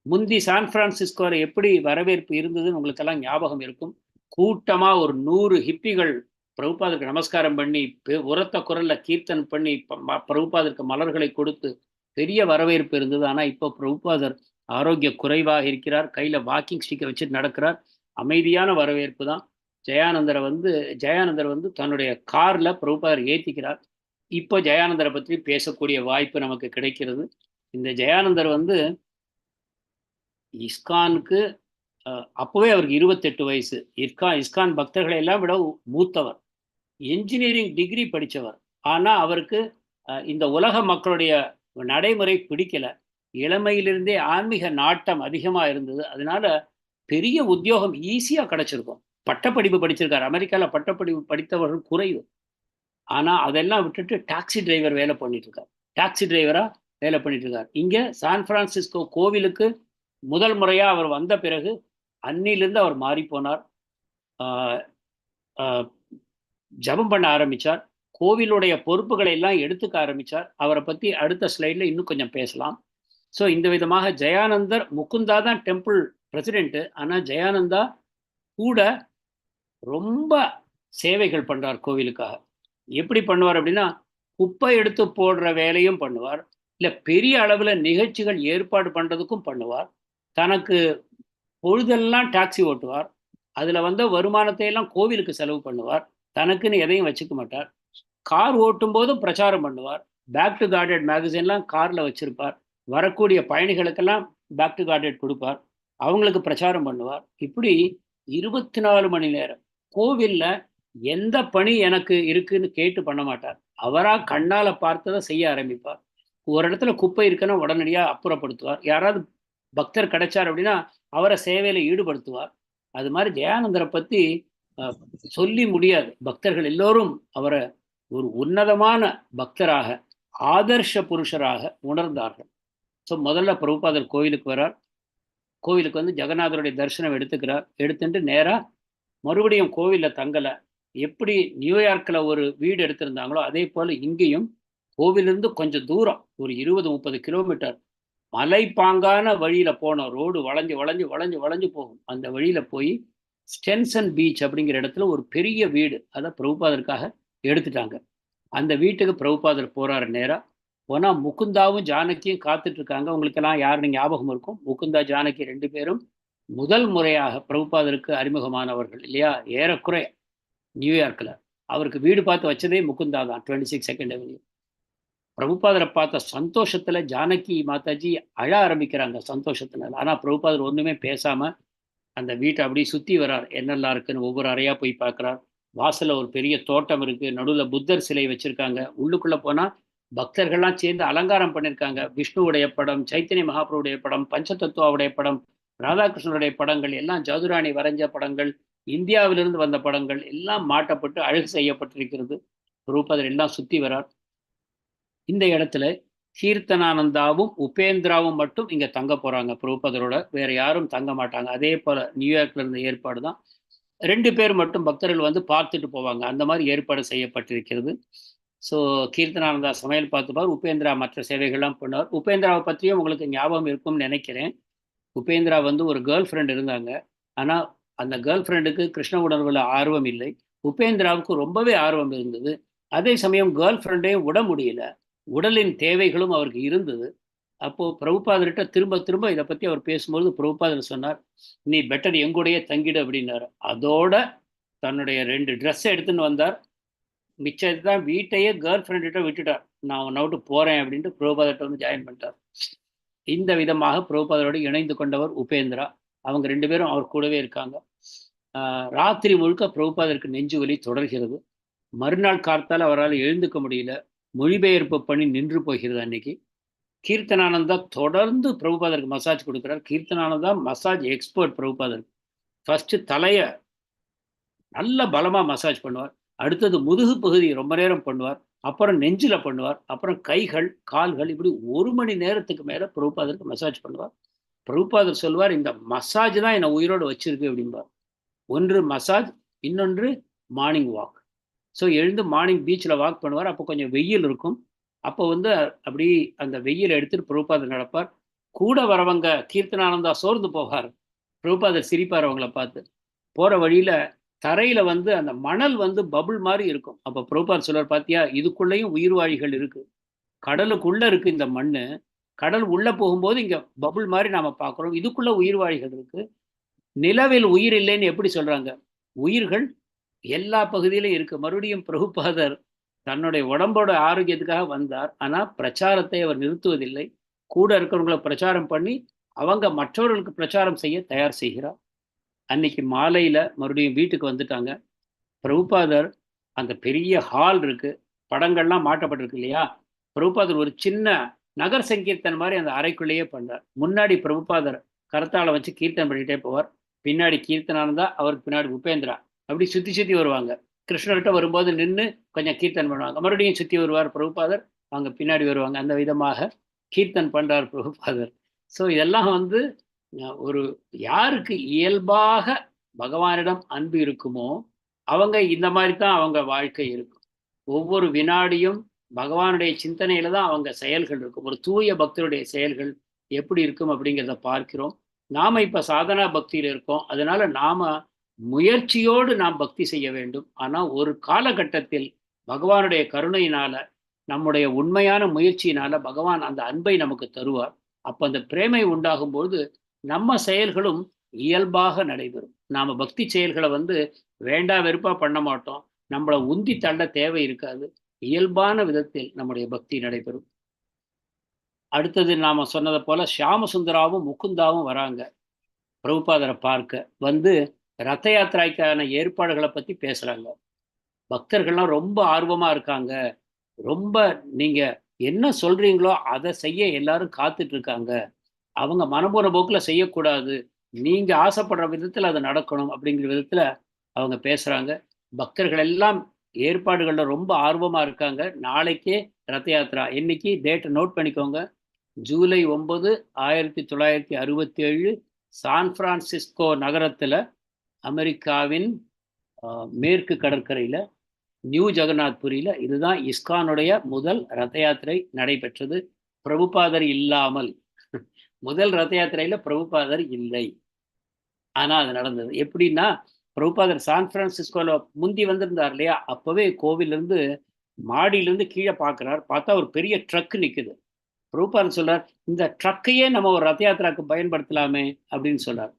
முந்தி சான் பிரான்சிஸ்கோவில் எப்படி வரவேற்பு இருந்ததுன்னு உங்களுக்கெல்லாம் ஞாபகம் இருக்கும். கூட்டமாக ஒரு 100 ஹிப்பிகள் பிரபுபாதருக்கு நமஸ்காரம் பண்ணி உரத்த குரலில் கீர்த்தன் பண்ணி பிரபுபாதருக்கு மலர்களை கொடுத்து பெரிய வரவேற்பு இருந்தது. ஆனால் இப்போ பிரபுபாதர் ஆரோக்கிய குறைவாக இருக்கிறார், கையில் வாக்கிங் ஸ்டிக்கை வச்சுட்டு நடக்கிறார். அமைதியான வரவேற்பு தான். ஜெயானந்தர் வந்து தன்னுடைய காரில் பிரபுபாதர் ஏற்றிக்கிறார். இப்போ ஜெயானந்தரை பற்றி பேசக்கூடிய வாய்ப்பு நமக்கு கிடைக்கிறது. இந்த ஜெயானந்தர் வந்து இஸ்கானுக்கு அப்போவே அவருக்கு 28 வயசு. இஸ்கான் பக்தர்களை எல்லாம் விட மூத்தவர். என்ஜினியரிங் டிகிரி படித்தவர். ஆனால் அவருக்கு இந்த உலக மக்களுடைய நடைமுறை பிடிக்கலை. இளமையிலிருந்தே ஆன்மீக நாட்டம் அதிகமாக இருந்தது. அதனால பெரிய உத்தியோகம் ஈஸியாக கிடச்சிருக்கும். பட்டப்படிப்பு படிச்சிருக்காரு. அமெரிக்காவில் பட்டப்படிப்பு படித்தவர்கள் குறைவு. ஆனால் அதெல்லாம் விட்டுட்டு டாக்ஸி டிரைவர் வேலை பண்ணிட்டு இருக்கார். டாக்ஸி டிரைவராக வேலை பண்ணிட்டு இருக்கார். இங்கே சான் பிரான்சிஸ்கோ கோவிலுக்கு முதல் முறையாக அவர் வந்த பிறகு அன்னிலிருந்து அவர் மாறி போனார். ஜபம் பண்ண ஆரம்பித்தார். கோவிலுடைய பொறுப்புகளை எல்லாம் எடுத்துக்க ஆரம்பித்தார். அவரை பற்றி அடுத்த ஸ்லைடில் இன்னும் கொஞ்சம் பேசலாம். ஸோ இந்த விதமாக ஜெயானந்தர், முகுந்தா தான் டெம்பிள் பிரசிடென்ட்டு, ஆனால் ஜெயானந்தா கூட ரொம்ப சேவைகள் பண்ணுறார் கோவிலுக்காக. எப்படி பண்ணுவார் அப்படின்னா, குப்பை எடுத்து போடுற வேலையும் பண்ணுவார், இல்லை பெரிய அளவில் நிகழ்ச்சிகள் ஏற்பாடு பண்ணுறதுக்கும் பண்ணுவார். தனக்கு பொழுதெல்லாம் டாக்ஸி ஓட்டுவார். அதில் வந்த வருமானத்தை எல்லாம் கோவிலுக்கு செலவு பண்ணுவார். தனக்குன்னு எதையும் வச்சுக்க மாட்டார். கார் ஓட்டும் போதும் பிரச்சாரம் பண்ணுவார். பேக் டு கார்டட் மேகசின்லாம் காரில் வச்சுருப்பார். வரக்கூடிய பயணிகளுக்கெல்லாம் பேக் டு கார்டட் கொடுப்பார். அவங்களுக்கு பிரச்சாரம் பண்ணுவார். இப்படி 24 மணி நேரம் கோவிலில் எந்த பணி எனக்கு இருக்குன்னு கேட்டு பண்ண மாட்டார். அவராக கண்ணால் பார்த்ததை செய்ய ஆரம்பிப்பார். ஒரு இடத்துல குப்பை இருக்குன்னா உடனடியாக அப்புறப்படுத்துவார். யாராவது பக்தர் கிடைச்சார் அப்படின்னா அவரை சேவையில் ஈடுபடுத்துவார். அது மாதிரி ஜெயானந்தரை பற்றி சொல்லி முடியாது. பக்தர்கள் எல்லோரும் அவரை ஒரு உன்னதமான பக்தராக, ஆதர்ஷ புருஷராக உணர்ந்தார்கள். ஸோ முதல்ல பிரபுபாதர் கோவிலுக்கு வரார். கோவிலுக்கு வந்து ஜெகநாதருடைய தரிசனம் எடுத்துக்கிறார். எடுத்துட்டு நேராக மறுபடியும் கோவிலில் தங்கலை. எப்படி நியூயார்க்கில் ஒரு வீடு எடுத்திருந்தாங்களோ அதே போல் இங்கேயும் கோவிலிருந்து கொஞ்சம் தூரம், ஒரு 20-30 கிலோமீட்டர் மலைப்பாங்கான வழியில் போனோம். ரோடு வளைஞ்சு வளைஞ்சு வளைஞ்சு வளைஞ்சு போகும். அந்த வழியில் போய் ஸ்டென்சன் பீச் அப்படிங்கிற இடத்துல ஒரு பெரிய வீடு, அதை பிரபுபாதருக்காக எடுத்துட்டாங்க. அந்த வீட்டுக்கு பிரபுபாதர் போகிறார். நேராக போனால் முகுந்தாவும் ஜானகியும் காத்துட்ருக்காங்க. உங்களுக்கெல்லாம் யாருன்னு ஞாபகம் இருக்கும். முகுந்தா ஜானகி 2 பேரும் முதல் முறையாக பிரபுபாதருக்கு அறிமுகமானவர்கள் இல்லையா? ஏறக்குறை நியூயார்க்கில் அவருக்கு வீடு பார்த்து வச்சதே முகுந்தா தான், 26 செகண்ட் அவென்யூ. பிரபுபாதரை பார்த்த சந்தோஷத்தில் ஜானகி மாதாஜி அழ ஆரம்பிக்கிறாங்க சந்தோஷத்தினால. ஆனால் பிரபுபாதர் ஒன்றுமே பேசாமல் அந்த வீட்டை அப்படியே சுற்றி வரார். என்னெல்லாம் இருக்குன்னு ஒவ்வொரு அறையாக போய் பார்க்குறார். வாசலில் ஒரு பெரிய தோட்டம் இருக்குது. நடுவில் புத்தர் சிலை வச்சுருக்காங்க. உள்ளுக்குள்ளே போனால் பக்தர்கள்லாம் சேர்ந்து அலங்காரம் பண்ணியிருக்காங்க. விஷ்ணுவுடைய படம், சைத்தன்ய மகாபிரபுடைய படம், பஞ்சதத்துவாவுடைய படம், ராதாகிருஷ்ணனுடைய படங்கள் எல்லாம், ஜதுராணி வரைஞ்ச படங்கள், இந்தியாவிலிருந்து வந்த படங்கள் எல்லாம் மாட்டப்பட்டு அழகு செய்யப்பட்டிருக்கிறது. பிரபுபாதர் எல்லாம் சுற்றி வரார். இந்த இடத்துல கீர்த்தனானந்தாவும் உபேந்திராவும் மட்டும் இங்கே தங்க போகிறாங்க பிரபுபாதரோட. வேறு யாரும் தங்க மாட்டாங்க. அதே போல் நியூயார்க்கில் இருந்த ஏற்பாடு தான். 2 பேர் மட்டும் பக்தர்கள் வந்து பார்த்துட்டு போவாங்க. அந்த மாதிரி ஏற்பாடு செய்யப்பட்டிருக்கிறது. ஸோ கீர்த்தனானந்தா சமையல் பார்த்துப்பார். உபேந்திரா மற்ற சேவைகள்லாம் பண்ணுவார். உபேந்திராவை பற்றியும் உங்களுக்கு ஞாபகம் இருக்கும்னு நினைக்கிறேன். உபேந்திரா வந்து ஒரு கேர்ள் ஃப்ரெண்ட் இருந்தாங்க. ஆனால் அந்த கேர்ள் ஃப்ரெண்டுக்கு கிருஷ்ண உணர்வில் ஆர்வம் இல்லை. உபேந்திராவுக்கு ரொம்பவே ஆர்வம் இருந்தது. அதே சமயம் கேர்ள் ஃப்ரெண்டையும் விட முடியல. உடலின் தேவைகளும் அவருக்கு இருந்தது. அப்போது பிரபுபாதர்கிட்ட திரும்ப திரும்ப இதை பற்றி அவர் பேசும்போது பிரபுபாதர் சொன்னார், நீ பெட்டர் எங்கூடையே தங்கிடு அப்படின்னாரு. அதோட தன்னுடைய 2 ட்ரெஸ்ஸை எடுத்துன்னு வந்தார். மிச்சம் தான் வீட்டையே கேர்ள் ஃப்ரெண்ட்கிட்ட விட்டுட்டார். நான் உன்னை விட்டு போகிறேன் அப்படின்ட்டு பிரபுபாதர்கிட்ட வந்து ஜாயின் பண்ணிட்டார். இந்த விதமாக பிரபுபாதரோடு இணைந்து கொண்டவர் உபேந்திரா. அவங்க 2 பேரும் அவர் கூடவே இருக்காங்க. ராத்திரி முழுக்க பிரபுபாதருக்கு நெஞ்சு வலி தொடர்கிறது. மறுநாள் கார்த்தால் அவரால் எழுந்துக்க முடியல. மொழிபெயர்ப்பு பணி நின்று போகிறது அன்னைக்கு. கீர்த்தனானந்தா தொடர்ந்து பிரபுபாதருக்கு மசாஜ் கொடுக்குறார். கீர்த்தனானந்தா மசாஜ் எக்ஸ்பர்ட் பிரபுபாதருக்கு. ஃபர்ஸ்ட் தலைய நல்ல பலமா மசாஜ் பண்ணுவார். அடுத்தது முதுகு பகுதி ரொம்ப நேரம் பண்ணுவார். அப்புறம் நெஞ்சில பண்ணுவார். அப்புறம் கைகள், கால்கள், இப்படி 1 மணி நேரத்துக்கு மேல பிரபுபாதருக்கு மசாஜ் பண்ணுவார். பிரபுபாதர் சொல்வார், இந்த மசாஜ் தான் என்னை உயிரோடு வச்சிருக்கு அப்படிம்பார். ஒன்று மசாஜ், இன்னொன்று மார்னிங் வாக். ஸோ எழுந்து மார்னிங் பீச்சில் வாக் பண்ணுவார். அப்போ கொஞ்சம் வெயில் இருக்கும். அப்போ வந்து அப்படி அந்த வெயில் எடுத்துட்டு பிரபுபாதர் நடப்பார். கூட வரவங்க கீர்த்தனானந்தா சோர்ந்து போவார். பிரபுபாதர் சிரிப்பார் அவங்கள பார்த்து. போற வழியில தரையில வந்து அந்த மணல் வந்து பபுள் மாதிரி இருக்கும். அப்போ பிரபுபாதர் சொல்றார், பாத்தியா இதுக்குள்ளேயும் உயிர்வாழிகள் இருக்கு. கடலுக்குள்ள இருக்கு இந்த மண்ணு. கடல் உள்ள போகும்போது இங்க பபுள் மாதிரி நாம பார்க்குறோம். இதுக்குள்ள உயிர்வாழிகள் இருக்கு. நிலவில் உயிர் இல்லைன்னு எப்படி சொல்றாங்க? உயிர்கள் எல்லா பகுதியிலும் இருக்கு. மறுபடியும் பிரபுபாதர் தன்னுடைய உடம்போட ஆரோக்கியத்துக்காக வந்தார். ஆனா பிரச்சாரத்தை அவர் நிறுத்துவதில்லை. கூட இருக்கிறவங்களை பிரச்சாரம் பண்ணி அவங்க மற்றவர்களுக்கு பிரச்சாரம் செய்ய தயார் செய்கிறார். அன்னைக்கு மாலையில மறுபடியும் வீட்டுக்கு வந்துட்டாங்க. பிரபுபாதர் அந்த பெரிய ஹால் இருக்கு, படங்கள்லாம் மாட்டப்பட்டிருக்கு இல்லையா? பிரபுபாதர் ஒரு சின்ன நகர் சங்கீர்த்தன் மாதிரி அந்த அறைக்குள்ளேயே பண்றார். முன்னாடி பிரபுபாதர் கரத்தாளை வச்சு கீர்த்தனை பண்ணிட்டே போவார். பின்னாடி கீர்த்தனானந்தா, அவருக்கு பின்னாடி உபேந்திரா. அப்படி சுத்தி சுத்தி வருவாங்க. கிருஷ்ணர்கிட்ட வரும்போது நின்று கொஞ்சம் கீர்த்தன் பண்ணுவாங்க. மறுபடியும் சுத்தி வருவார் பிரபுபாதர், அவங்க பின்னாடி வருவாங்க. அந்த விதமாக கீர்த்தன் பண்றார் பிரபுபாதர். ஸோ இதெல்லாம் வந்து ஒரு யாருக்கு இயல்பாக பகவானிடம் அன்பு இருக்குமோ அவங்க இந்த மாதிரி தான் அவங்க வாழ்க்கை இருக்கும். ஒவ்வொரு வினாடியும் பகவானுடைய சிந்தனையில தான் அவங்க செயல்கள் இருக்கும். ஒரு தூய பக்தருடைய செயல்கள் எப்படி இருக்கும் அப்படிங்கிறத பார்க்கிறோம். நாம இப்ப சாதனா பக்தியில் இருக்கோம். அதனால நாம முயற்சியோடு நாம் பக்தி செய்ய வேண்டும். ஆனா ஒரு காலகட்டத்தில் பகவானுடைய கருணையினால, நம்முடைய உண்மையான முயற்சியினால பகவான் அந்த அன்பை நமக்கு தருவார். அப்ப அந்த பிரேமை உண்டாகும் போது நம்ம செயல்களும் இயல்பாக நடைபெறும். நாம பக்தி செயல்களை வந்து வேண்டா வெறுப்பா பண்ண மாட்டோம். நம்மளை உந்தி தள்ள தேவை இருக்காது. இயல்பான விதத்தில் நம்முடைய பக்தி நடைபெறும். அடுத்தது நாம சொன்னதை போல ஷியாமசுந்தராவும் முகுந்தாவும் வராங்க பிரபுபாதரை பார்க்க. வந்து ரத யாத்திரைக்கான ஏற்பாடுகளை பத்தி பேசுறாங்க. பக்தர்கள்லாம் ரொம்ப ஆர்வமா இருக்காங்க. ரொம்ப நீங்க என்ன சொல்றீங்களோ அதை செய்ய எல்லாரும் காத்துட்டு இருக்காங்க. அவங்க மனப்போன போக்குல செய்யக்கூடாது. நீங்க ஆசைப்படுற விதத்துல அது நடக்கணும் அப்படிங்கிற விதத்துல அவங்க பேசுறாங்க. பக்தர்கள் எல்லாம் ஏற்பாடுகள்ல ரொம்ப ஆர்வமா இருக்காங்க. நாளைக்கே ரத யாத்திரா. இன்னைக்கு டேட்டை நோட் பண்ணிக்கோங்க. ஜூலை 9, 1967 சான் பிரான்சிஸ்கோ நகரத்துல, அமெரிக்காவின் மேற்கு கடற்கரையில, நியூ ஜெகநாத்புரியில இதுதான் இஸ்கானுடைய முதல் ரத யாத்திரை நடைபெற்றது. பிரபுபாதர் இல்லாமல். முதல் ரத யாத்திரையில பிரபுபாதர் இல்லை. ஆனா அது நடந்தது. எப்படின்னா, பிரபுபாதர் சான் பிரான்சிஸ்கோல முந்தி வந்திருந்தார் இல்லையா? அப்பவே கோவிலிருந்து மாடியிலிருந்து கீழே பார்க்கிறார். பார்த்தா ஒரு பெரிய ட்ரக் நிக்குது. பிரபுபாதர் சொல்றார், இந்த ட்ரக்கையே நம்ம ஒரு ரத யாத்திராக்கு பயன்படுத்தலாமே அப்படின்னு சொல்றார்.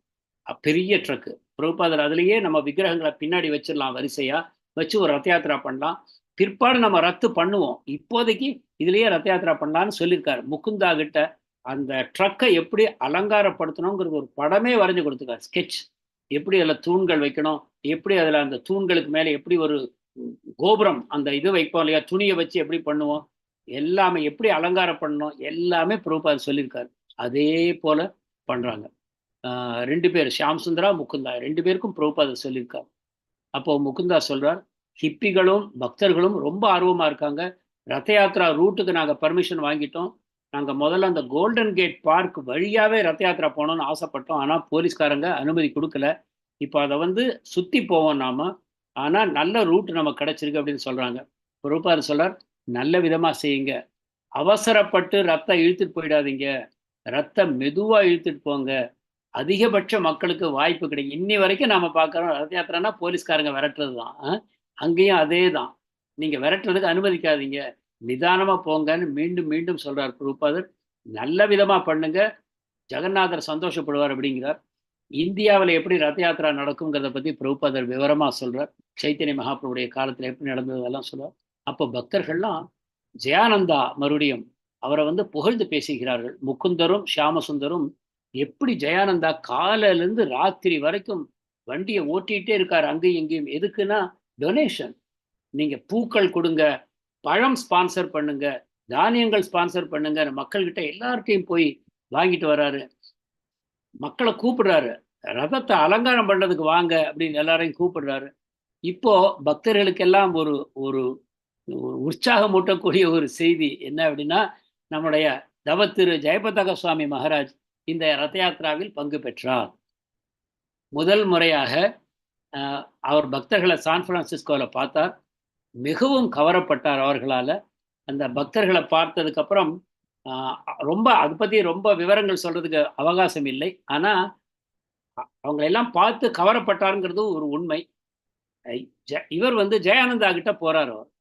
பெரிய ட்ரக்கு. பிரபுபாதர் அதுலயே நம்ம விக்கிரகங்களை பின்னாடி வச்சிடலாம், வரிசையா வச்சு ஒரு ரத யாத்திரா பண்ணலாம். பிற்பாடு நம்ம ரத்து பண்ணுவோம். இப்போதைக்கு இதுலயே ரத யாத்திரா பண்ணலாம்னு சொல்லியிருக்காரு. முகுந்தா கிட்ட அந்த ட்ரக்கை எப்படி அலங்காரப்படுத்தணுங்கிறது ஒரு படமே வரைஞ்சு கொடுத்துருக்காரு. ஸ்கெட்ச். எப்படி அதில் தூண்கள் வைக்கணும், எப்படி அதில் அந்த தூண்களுக்கு மேலே எப்படி ஒரு கோபுரம் அந்த இது வைப்போம் இல்லையா, துணியை வச்சு எப்படி பண்ணுவோம், எல்லாமே எப்படி அலங்காரம் பண்ணணும், எல்லாமே பிரபுபாதர் சொல்லியிருக்காரு. அதே போல பண்றாங்க. 2 பேர், ஷியாம் சுந்தரா, முகுந்தா 2 பேருக்கும் பிரபுபாதர் சொல்லியிருக்காரு. அப்போ முகுந்தா சொல்றார், ஹிப்பிகளும் பக்தர்களும் ரொம்ப ஆர்வமா இருக்காங்க. ரத யாத்திரா ரூட்டுக்கு நாங்கள் பர்மிஷன் வாங்கிட்டோம். நாங்கள் முதல்ல அந்த கோல்டன் கேட் பார்க் வழியாவே ரத யாத்திரா போனோம்னு ஆசைப்பட்டோம். ஆனால் போலீஸ்காரங்க அனுமதி கொடுக்கல. இப்போ அதை வந்து சுற்றி போவோம் நாம. ஆனால் நல்ல ரூட் நமக்கு கிடைச்சிருக்கு அப்படின்னு சொல்றாங்க. பிரபுபாதர் சொல்றார், நல்ல விதமா செய்யுங்க. அவசரப்பட்டு ரத்தம் இழுத்துட்டு போயிடாதீங்க. ரத்தம் மெதுவா இழுத்துட்டு போங்க. அதிகபட்ச மக்களுக்கு வாய்ப்பு கிடைக்கும். இன்னி வரைக்கும் நாம பார்க்குறோம் ரத யாத்திரானா போலீஸ்காரங்க விரட்டுறது தான். அங்கேயும் அதே தான். நீங்க விரட்டுறதுக்கு அனுமதிக்காதீங்க. நிதானமா போங்கன்னு மீண்டும் மீண்டும் சொல்றார் பிரபுபாதர். நல்ல விதமா பண்ணுங்க, ஜெகநாதர் சந்தோஷப்படுவார் அப்படிங்கிறார். இந்தியாவில் எப்படி ரத யாத்திரா நடக்குங்கிறத பத்தி பிரபுபாதர் விவரமா சொல்றார். சைத்தன்ய மகாபிரபுடைய காலத்துல எப்படி நடந்ததெல்லாம் சொல்றார். அப்போ பக்தர்கள்லாம் ஜெயானந்தா மறுபடியும் அவரை வந்து புகழ்ந்து பேசுகிறார்கள். முகுந்தரும் ஷியாமசுந்தரும் எப்படி ஜெயானந்தா காலையிலிருந்து ராத்திரி வரைக்கும் வண்டியை ஓட்டிகிட்டே இருக்காரு அங்கேயும் இங்கேயும். எதுக்குன்னா டொனேஷன். நீங்க பூக்கள் கொடுங்க, பழம் ஸ்பான்சர் பண்ணுங்க, தானியங்கள் ஸ்பான்சர் பண்ணுங்க, மக்கள்கிட்ட எல்லார்ட்டையும் போய் வாங்கிட்டு வராரு. மக்களை கூப்பிடுறாரு, ரதத்தை அலங்காரம் பண்றதுக்கு வாங்க அப்படின்னு எல்லாரையும் கூப்பிடுறாரு. இப்போ பக்தர்களுக்கெல்லாம் ஒரு ஒரு உற்சாகம் ஊட்டக்கூடிய ஒரு செய்தி என்ன அப்படின்னா, நம்முடைய தவத்திரு ஜெயபதக சுவாமி மகாராஜ் இந்த ரத யாத்திராவில் பங்கு பெற்றார். முதல் முறையாக அவர் பக்தர்களை சான் பிரான்சிஸ்கோவில் பார்த்தார். மிகவும் கவரப்பட்டார் அவர்களால். அந்த பக்தர்களை பார்த்ததுக்கு அப்புறம் ரொம்ப அதை பற்றி ரொம்ப விவரங்கள் சொல்றதுக்கு அவகாசம் இல்லை. ஆனால் அவங்களெல்லாம் பார்த்து கவரப்பட்டாருங்கிறது ஒரு உண்மை. இவர் ஜெயானந்தா கிட்ட போறார். அவர்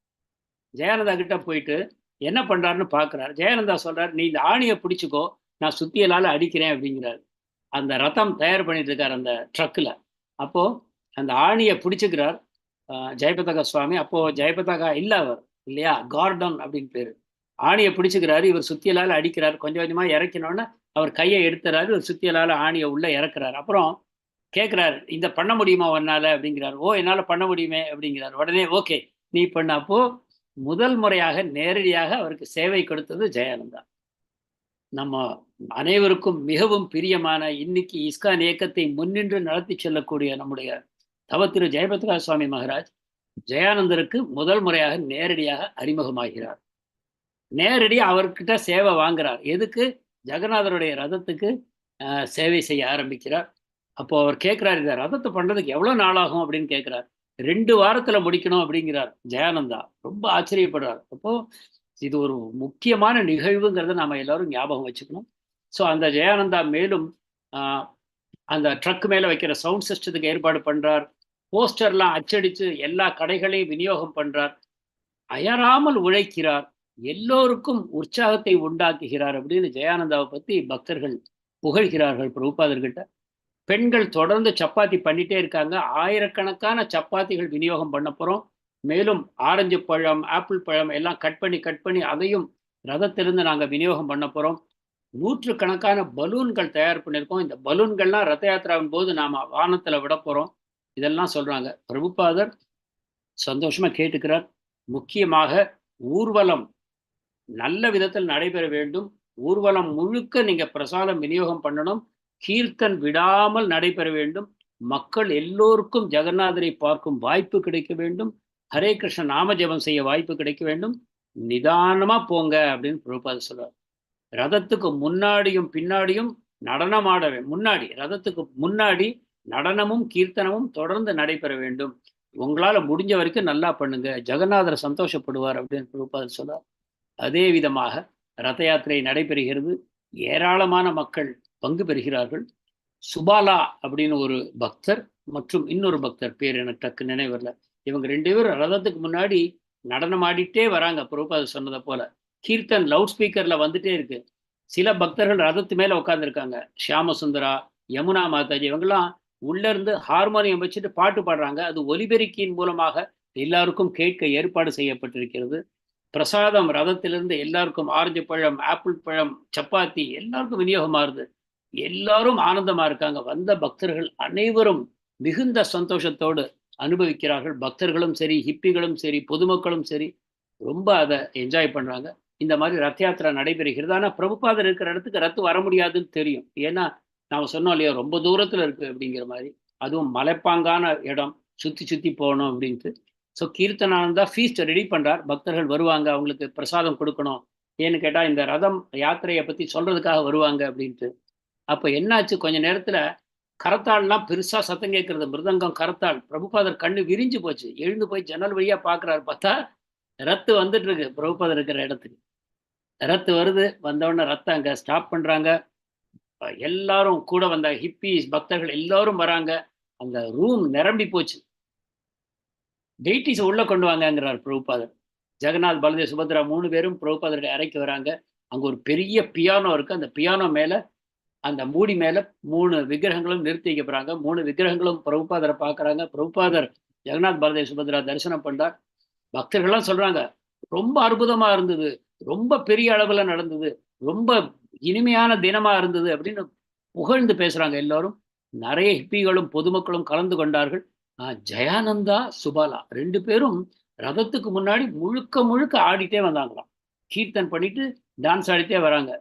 ஜெயானந்தா கிட்ட போயிட்டு என்ன பண்றாருன்னு பார்க்குறாரு. ஜெயானந்தா சொல்றாரு, நீ இந்த ஆணியை பிடிச்சிக்கோ, நான் சுத்தியலால் அடிக்கிறேன் அப்படிங்கிறாரு. அந்த ரதம் தயார் பண்ணிட்டு இருக்காரு அந்த ட்ரக்கில். அப்போ அந்த ஆணியை பிடிச்சிக்கிறார் ஜெயபதக சுவாமி. அப்போ ஜெயபதகா இல்லை அவர் இல்லையா, கார்டன் அப்படின்னு பேரு. ஆணியை பிடிச்சிக்கிறாரு, இவர் சுத்தியலால் அடிக்கிறார். கொஞ்சம் கொஞ்சமாக இறக்கினோன்னு அவர் கையை எடுத்துறாரு, இவர் சுத்தியலால் ஆணியை உள்ள இறக்குறாரு. அப்புறம் கேட்குறாரு, இந்த பண்ண முடியுமா உன்னால அப்படிங்கிறார். ஓ, என்னால் பண்ண முடியுமே அப்படிங்கிறார். உடனே ஓகே நீ பண்ண. அப்போ முதல் முறையாக நேரடியாக அவருக்கு சேவை கொடுத்தது ஜெயானந்தா. நம்ம அனைவருக்கும் மிகவும் பிரியமான இன்னைக்கு இஸ்கான் இயக்கத்தை முன்னின்று நடத்தி செல்லக்கூடிய நம்முடைய தவத்திரு ஜெயபத்ரா சுவாமி மகாராஜ் ஜெயானந்தருக்கு முதல் முறையாக நேரடியாக அறிமுகமாகிறார். நேரடியாக அவர்கிட்ட சேவை வாங்குறார். எதுக்கு? ஜெகநாதருடைய ரதத்துக்கு சேவை செய்ய ஆரம்பிக்கிறார். அப்போ அவர் கேட்குறாரு, இந்த ரதத்தை பண்ணுறதுக்கு எவ்வளோ நாளாகும் அப்படின்னு கேட்குறார். 2 வாரத்தில் முடிக்கணும் அப்படிங்கிறார் ஜெயானந்தா. ரொம்ப ஆச்சரியப்படுறார். அப்போது இது ஒரு முக்கியமான நிகழ்வுங்கிறத நாம் எல்லாரும் ஞாபகம் வச்சுக்கணும். ஸோ அந்த ஜெயானந்தா மேலும் அந்த ட்ரக் மேலே வைக்கிற சவுண்ட் சிஸ்டத்துக்கு ஏற்பாடு பண்ணுறார். போஸ்டர்லாம் அச்சடித்து எல்லா கடைகளையும் விநியோகம் பண்ணுறார். அயராமல் உழைக்கிறார். எல்லோருக்கும் உற்சாகத்தை உண்டாக்குகிறார் அப்படின்னு ஜெயானந்தாவை பற்றி பக்தர்கள் புகழ்கிறார்கள் பிரபுபாதர்கிட்ட. பெண்கள் தொடர்ந்து சப்பாத்தி பண்ணிட்டே இருக்காங்க. ஆயிரக்கணக்கான சப்பாத்திகள் விநியோகம் பண்ண போகிறோம். மேலும் ஆரஞ்சு பழம், ஆப்பிள் பழம் எல்லாம் கட் பண்ணி அதையும் ரதத்திலிருந்து நாங்கள் விநியோகம் பண்ண போகிறோம். 100கணக்கான பலூன்கள் தயார் பண்ணியிருக்கோம். இந்த பலூன்கள்லாம் ரத யாத்திராவின் போது நாம் வானத்தில் விட போகிறோம். இதெல்லாம் சொல்கிறாங்க. பிரபுபாதர் சந்தோஷமாக கேட்டுக்கிறார். முக்கியமாக ஊர்வலம் நல்ல விதத்தில் நடைபெற வேண்டும். ஊர்வலம் முழுக்க நீங்கள் பிரசாதம் விநியோகம் பண்ணணும். கீர்த்தன் விடாமல் நடைபெற வேண்டும். மக்கள் எல்லோருக்கும் ஜெகநாதரை பார்க்கும் வாய்ப்பு கிடைக்க வேண்டும். ஹரே கிருஷ்ண நாம ஜெபம் செய்ய வாய்ப்பு கிடைக்க வேண்டும். நிதானமா போங்க அப்படின்னு பிரபுபாதர் சொல்றார். ரதத்துக்கு முன்னாடியும் பின்னாடியும் நடனமாட முன்னாடி ரதத்துக்கு முன்னாடி நடனமும் கீர்த்தனமும் தொடர்ந்து நடைபெற வேண்டும். உங்களால முடிஞ்ச வரைக்கும் நல்லா பண்ணுங்க, ஜெகநாதர் சந்தோஷப்படுவார் அப்படின்னு பிரபுபாதர் சொல்றார். அதே விதமாக ரத யாத்திரை நடைபெறுகிறது. ஏராளமான மக்கள் பங்கு பெறுகிறார்கள். சுபாலா அப்படின்னு ஒரு பக்தர் மற்றும் இன்னொரு பக்தர், பேர் எனக்கு டக்கு நினைவில்லை. இவங்க 2 பேரும் ரதத்துக்கு முன்னாடி நடனம் ஆடிட்டே வராங்க. பிரபுபாதர் சொன்னதை போல கீர்த்தன் லவுட் ஸ்பீக்கர்ல வந்துட்டே இருக்கு. சில பக்தர்கள் ரதத்து மேல உட்காந்துருக்காங்க. ஷியாமசுந்தரா, யமுனா மாதாஜி இவங்கெல்லாம் உள்ள இருந்து ஹார்மோனியம் வச்சுட்டு பாட்டு பாடுறாங்க. அது ஒலிபெருக்கியின் மூலமாக எல்லாருக்கும் கேட்க ஏற்பாடு செய்யப்பட்டிருக்கிறது. பிரசாதம் ரதத்திலிருந்து எல்லாருக்கும் ஆரஞ்சு பழம், ஆப்பிள் பழம், சப்பாத்தி எல்லாருக்கும் விநியோகமாகுது. எல்லாரும் ஆனந்தமா இருக்காங்க. வந்த பக்தர்கள் அனைவரும் மிகுந்த சந்தோஷத்தோடு அனுபவிக்கிறார்கள். பக்தர்களும் சரி, ஹிப்பிகளும் சரி, பொதுமக்களும் சரி ரொம்ப அதை என்ஜாய் பண்றாங்க. இந்த மாதிரி ரத யாத்திரா நடைபெறுகிறது. ஆனால் பிரபுபாதர் இருக்கிற இடத்துக்கு ரத்து வர முடியாதுன்னு தெரியும். ஏன்னா நாம சொன்னோம் இல்லையா, ரொம்ப தூரத்துல இருக்கு அப்படிங்கிற மாதிரி. அதுவும் மலைப்பாங்கான இடம், சுத்தி போகணும் அப்படின்ட்டு. ஸோ கீர்த்தனானந்தா ஃபீஸ்ட் ரெடி பண்றார். பக்தர்கள் வருவாங்க, அவங்களுக்கு பிரசாதம் கொடுக்கணும். ஏன்னு கேட்டா இந்த ரதம் யாத்திரையை பத்தி சொல்றதுக்காக வருவாங்க அப்படின்ட்டு. அப்போ என்னாச்சு, கொஞ்ச நேரத்துல கரத்தாள்லாம் பெருசா சத்தம் கேட்கறது, மிருதங்கம் கரத்தாள். பிரபுபாதர் கண்ணு விரிஞ்சு போச்சு. எழுந்து போய் ஜன்னல் வழியா பாக்குறாரு. பார்த்தா ரத்து வந்துட்டு இருக்கு பிரபுபாதர் இருக்கிற இடத்துக்கு. ரத்து வருது. வந்தவுடனே ரத்தை அங்க ஸ்டாப் பண்றாங்க. எல்லாரும் கூட வந்த ஹிப்பிஸ் பக்தர்கள் எல்லாரும் வராங்க. அந்த ரூம் நிரம்பி போச்சு. டெய்டிஸ் உள்ள கொண்டு வாங்கங்கிறார் பிரபுபாதர். ஜெகநாத், பலதேவ், சுபத்ரா 3 பேரும் பிரபுபாதருடைய அறைக்கு வராங்க. அங்க ஒரு பெரிய பியானோ இருக்கு. அந்த பியானோ மேல, அந்த மூடி மேல 3 விக்கிரகங்களும் நிறுத்தி வைக்கப்படுறாங்க. 3 விக்கிரகங்களும் பிரபுபாதரை பார்க்குறாங்க. பிரபுபாதர் ஜெகநாத், பலதேவ், சுபத்ரா தரிசனம் பண்றார். பக்தர்கள்லாம் சொல்றாங்க, ரொம்ப அற்புதமா இருந்தது, ரொம்ப பெரிய அளவுல நடந்தது, ரொம்ப இனிமையான தினமா இருந்தது அப்படின்னு புகழ்ந்து பேசுறாங்க எல்லாரும். நிறைய ஹிப்பிகளும் பொதுமக்களும் கலந்து கொண்டார்கள். ஜெயானந்தா, சுபாலா 2 பேரும் ரதத்துக்கு முன்னாடி முழுக்க முழுக்க ஆடிட்டே வந்தாங்களாம். கீர்த்தன் பண்ணிட்டு டான்ஸ் ஆடிட்டே வராங்க.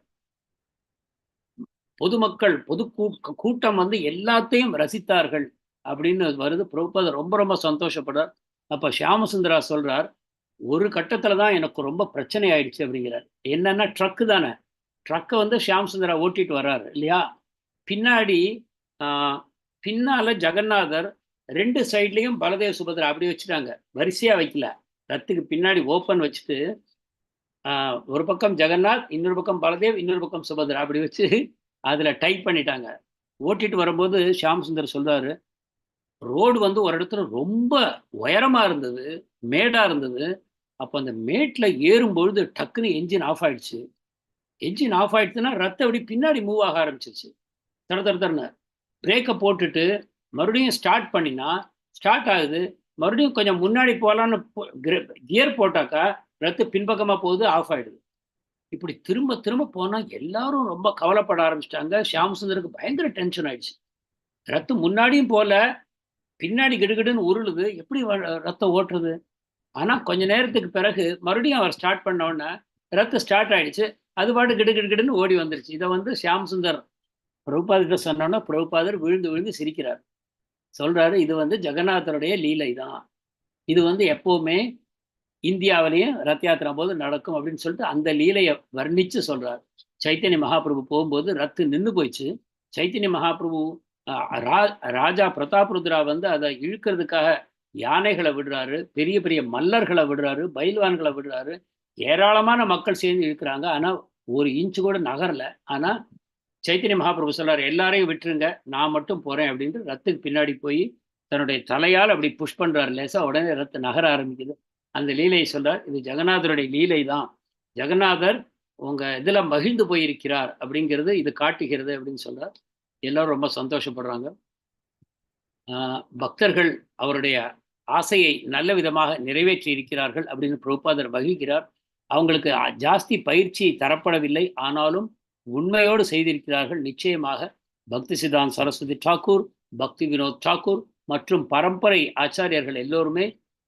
பொதுமக்கள் கூட்டம் வந்து எல்லாத்தையும் ரசித்தார்கள் அப்படின்னு வருது. பிரபுபாதர் ரொம்ப ரொம்ப சந்தோஷப்படுறார். அப்ப ஷியாமசுந்தரா சொல்றார், ஒரு கட்டத்துல தான் எனக்கு ரொம்ப பிரச்சனை ஆயிடுச்சு அப்படிங்கிறார். என்னன்னா ட்ரக்கு தானே, ட்ரக்கை வந்து ஷியாம் சுந்தரா ஓட்டிட்டு வர்றாரு இல்லையா. பின்னாடி பின்னால ஜெகநாதர் 2 சைட்லயும் பலதேவ சுபத்ரா அப்படி வச்சுட்டாங்க, வரிசையா வைக்கல. ரத்துக்கு பின்னாடி ஓப்பன் வச்சுட்டு ஒரு பக்கம் ஜெகநாத், இன்னொரு பக்கம் பலதேவ், இன்னொரு பக்கம் சுபத்ரா அப்படி வச்சு அதுல டைப் பண்ணிட்டாங்க. ஓட்டிட்டு வரும்போது ஷியாம் சுந்தர் சொல்றாரு, ரோடு வந்து ஒரு இடத்துல ரொம்ப உயரமா இருந்தது, மேடா இருந்தது. அப்போ அந்த மேட்ல ஏறும்பொழுது டக்குன்னு என்ஜின் ஆஃப் ஆயிடுச்சு. என்ஜின் ஆஃப் ஆயிடுச்சுன்னா ரத்தம் அப்படி பின்னாடி மூவ் ஆக ஆரம்பிச்சிருச்சு. தர தர தரன்னு பிரேக்கை போட்டுட்டு மறுபடியும் ஸ்டார்ட் பண்ணினா ஸ்டார்ட் ஆகுது. மறுபடியும் கொஞ்சம் முன்னாடி போகலான்னு கியர் போட்டாக்கா ரத்து பின்பக்கமாக போகுது, ஆஃப் ஆயிடுது. இப்படி திரும்ப திரும்ப போனால் எல்லாரும் ரொம்ப கவலைப்பட ஆரம்பிச்சிட்டாங்க. ஷியாம் சுந்தருக்கு பயங்கர டென்ஷன் ஆயிடுச்சு. ரத்து முன்னாடியும் போல, பின்னாடி கிடுகிடுன்னு உருளுது, எப்படி ரத்தம் ஓட்டுறது? ஆனால் கொஞ்ச நேரத்துக்கு பிறகு மறுபடியும் அவர் ஸ்டார்ட் பண்ண உடனே ரத்து ஸ்டார்ட் ஆயிடுச்சு. அது பாட்டு கிடுகிடுன்னு ஓடி வந்துருச்சு. இதை வந்து ஷியாம் சுந்தர் பிரபுபாதர்கிட்ட சொன்னோன்னா பிரபுபாதர் விழுந்து விழுந்து சிரிக்கிறார். சொல்றாரு, இது வந்து ஜெகநாதருடைய லீலை தான், இது வந்து எப்பவுமே இந்தியாவிலேயும் ரத்த யாத்திரா போது நடக்கும் அப்படின்னு சொல்லிட்டு அந்த லீலையை வர்ணிச்சு சொல்றார். சைத்தன்ய மகாபிரபு போகும்போது ரத்து நின்று போயிடுச்சு. சைத்தன்ய மகாபிரபு ராஜா பிரதாப்ருத்ரா வந்து அதை இழுக்கிறதுக்காக யானைகளை விடுறாரு, பெரிய பெரிய மல்லர்களை விடுறாரு, பைல்வான்களை விடுறாரு. ஏராளமான மக்கள் சேர்ந்து இழுக்கிறாங்க. ஆனா ஒரு இன்ச்சு கூட நகரல. ஆனா சைத்தன்ய மகாபிரபு சொல்றாரு, எல்லாரையும் விட்டுருங்க, நான் மட்டும் போறேன் அப்படின்ட்டு ரத்துக்கு பின்னாடி போய் தன்னுடைய தலையால் அப்படி புஷ் பண்றாரு லேசா. உடனே ரத்து நகர ஆரம்பிக்குது. அந்த லீலையை சொல்றார், இது ஜெகநாதருடைய லீலை தான், ஜெகநாதர் உங்க இதுல மகிழ்ந்து போயிருக்கிறார் அப்படிங்கிறது இது காட்டுகிறது அப்படின்னு சொல்றார். எல்லாரும் ரொம்ப சந்தோஷப்படுறாங்க. பக்தர்கள் அவருடைய ஆசையை நல்ல விதமாக நிறைவேற்றி இருக்கிறார்கள் அப்படின்னு பிரபுபாதர் மகிழ்கிறார். அவங்களுக்கு ஜாஸ்தி பயிற்சி தரப்படவில்லை, ஆனாலும் உண்மையோடு செய்திருக்கிறார்கள். நிச்சயமாக பக்தி சித்தாந்த் சரஸ்வதி தாக்கூர், பக்தி வினோத் தாக்கூர் மற்றும் பரம்பரை ஆச்சாரியர்கள் எல்லோருமே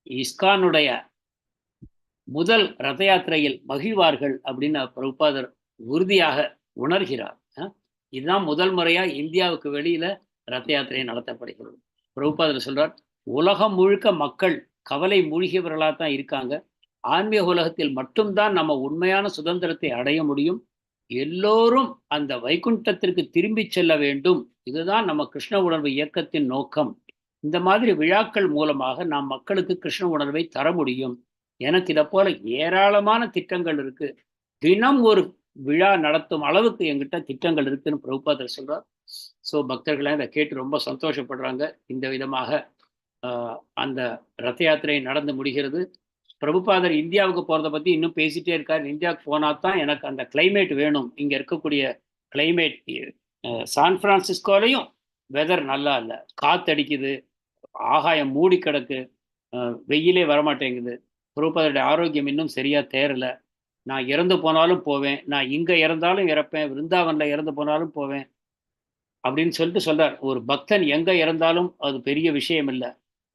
இஸ்கானுடைய முதல் ரத யாத்திரையில் மகிழ்வார்கள் அப்படின்னு பிரபுபாதர் உறுதியாக உணர்கிறார். இதுதான் முதல் முறையா இந்தியாவுக்கு வெளியில ரத யாத்திரை நடத்தப்படுகிறது. பிரபுபாதர் சொல்றார், உலகம் முழுக்க மக்கள் கவலை மூழ்கியவர்களாக தான் இருக்காங்க. ஆன்மீக உலகத்தில் மட்டும்தான் நம்ம உண்மையான சுதந்திரத்தை அடைய முடியும். எல்லோரும் அந்த வைகுண்டத்திற்கு திரும்பி செல்ல வேண்டும். இதுதான் நம்ம கிருஷ்ண உணர்வு இயக்கத்தின் நோக்கம். இந்த மாதிரி விழாக்கள் மூலமாக நாம் மக்களுக்கு கிருஷ்ண உணர்வை தர முடியும். எனக்கு இதை போல ஏராளமான திட்டங்கள் இருக்கு, தினம் ஒரு விழா நடத்தும் அளவுக்கு எங்கிட்ட திட்டங்கள் இருக்குன்னு பிரபுபாதர் சொல்றார். ஸோ பக்தர்களை இதை கேட்டு ரொம்ப சந்தோஷப்படுறாங்க. இந்த விதமாக அந்த ரத யாத்திரை நடந்து முடிகிறது. பிரபுபாதர் இந்தியாவுக்கு போகிறத பற்றி இன்னும் பேசிகிட்டே இருக்கார். இந்தியாவுக்கு போனால் தான் எனக்கு அந்த கிளைமேட் வேணும். இங்கே இருக்கக்கூடிய கிளைமேட் சான் பிரான்சிஸ்கோலையும் வெதர் நல்லா இல்லை, காத்தடிக்குது, ஆகாயம் மூடி கிடக்கு, வெயிலே வரமாட்டேங்குது. பிரபுபாதருடைய ஆரோக்கியம் இன்னும் சரியாக தேரலை. நான் இறந்து போனாலும் போவேன், நான் இங்கே இறந்தாலும் இறப்பேன், விருந்தாவனில் இறந்து போனாலும் போவேன் அப்படின்னு சொல்லிட்டு சொல்கிறார். ஒரு பக்தன் எங்கே இறந்தாலும் அது பெரிய விஷயம் இல்லை.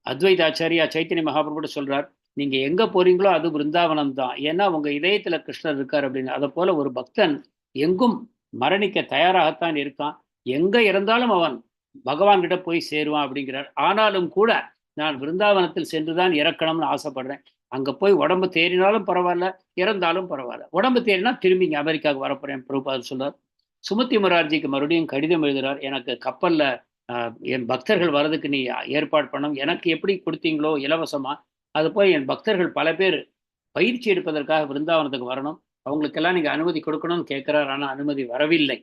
அத்வைத ஆச்சாரியா சைத்தன்ய மகாபிரபு சொல்கிறார், நீங்கள் எங்கே போகிறீங்களோ அது பிருந்தாவனம் தான், ஏன்னா உங்கள் இதயத்தில் கிருஷ்ணர் இருக்கார் அப்படின்னு. அதை போல் ஒரு பக்தன் எங்கும் மரணிக்க தயாராகத்தான் இருக்கான். எங்கே இறந்தாலும் அவன் பகவான்கிட்ட போய் சேருவான் அப்படிங்கிறார். ஆனாலும் கூட நான் பிருந்தாவனத்தில் சென்று தான் இறக்கணும்னு ஆசைப்படுறேன். அங்கே போய் உடம்பு தேறினாலும் பரவாயில்ல, இறந்தாலும் பரவாயில்ல. உடம்பு தேறினா திரும்பி இங்கே அமெரிக்காவுக்கு வரப்போகிறேன் பிரபுபாதர் சொல்றார். சுமதி முரார்ஜிக்கு மறுபடியும் கடிதம் எழுதுகிறார், எனக்கு கப்பலில் என் பக்தர்கள் வர்றதுக்கு நீ ஏற்பாடு பண்ணணும். எனக்கு எப்படி கொடுத்தீங்களோ இலவசமாக, அது போய் என் பக்தர்கள் பல பேர் பயிற்சி எடுப்பதற்காக பிருந்தாவனத்துக்கு வரணும், அவங்களுக்கெல்லாம் நீங்கள் அனுமதி கொடுக்கணும்னு கேட்குறார். ஆனால் அனுமதி வரவில்லை.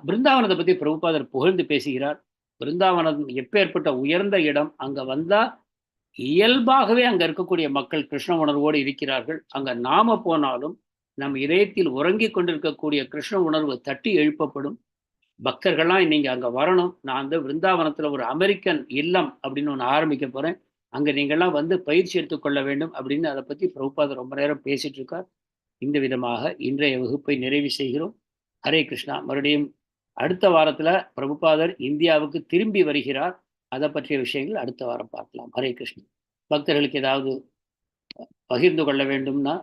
பிருந்தாவனத்தை பற்றி பிரபுபாதர் புகழ்ந்து பேசுகிறார். பிருந்தாவனம் எப்பேற்பட்ட உயர்ந்த இடம், அங்கே வந்தால் இயல்பாகவே அங்கே இருக்கக்கூடிய மக்கள் கிருஷ்ண உணர்வோடு இருக்கிறார்கள். அங்கே நாம போனாலும் நம் இதயத்தில் உறங்கி கொண்டிருக்கக்கூடிய கிருஷ்ண உணர்வு தட்டி எழுப்பப்படும். பக்தர்கள்லாம் நீங்கள் அங்கே வரணும். நான் வந்து பிருந்தாவனத்தில் ஒரு அமெரிக்கன் இல்லம் அப்படின்னு ஒன்று ஆரம்பிக்க போகிறேன், அங்கே நீங்கள்லாம் வந்து பயிற்சி எடுத்துக்கொள்ள வேண்டும் அப்படின்னு அதை பற்றி பிரபுபாதர் ரொம்ப நேரம் பேசிட்டு இருக்கார். இந்த விதமாக இன்றைய வகுப்பை நிறைவு செய்கிறோம். ஹரே கிருஷ்ணா. மறுபடியும் அடுத்த வாரத்துல பிரபுபாதர் இந்தியாவுக்கு திரும்பி வருகிறார். அதை பற்றிய விஷயங்கள் அடுத்த வாரம் பார்க்கலாம். ஹரே கிருஷ்ணன். பக்தர்களுக்கு ஏதாவது பகிர்ந்து கொள்ள வேண்டும்னா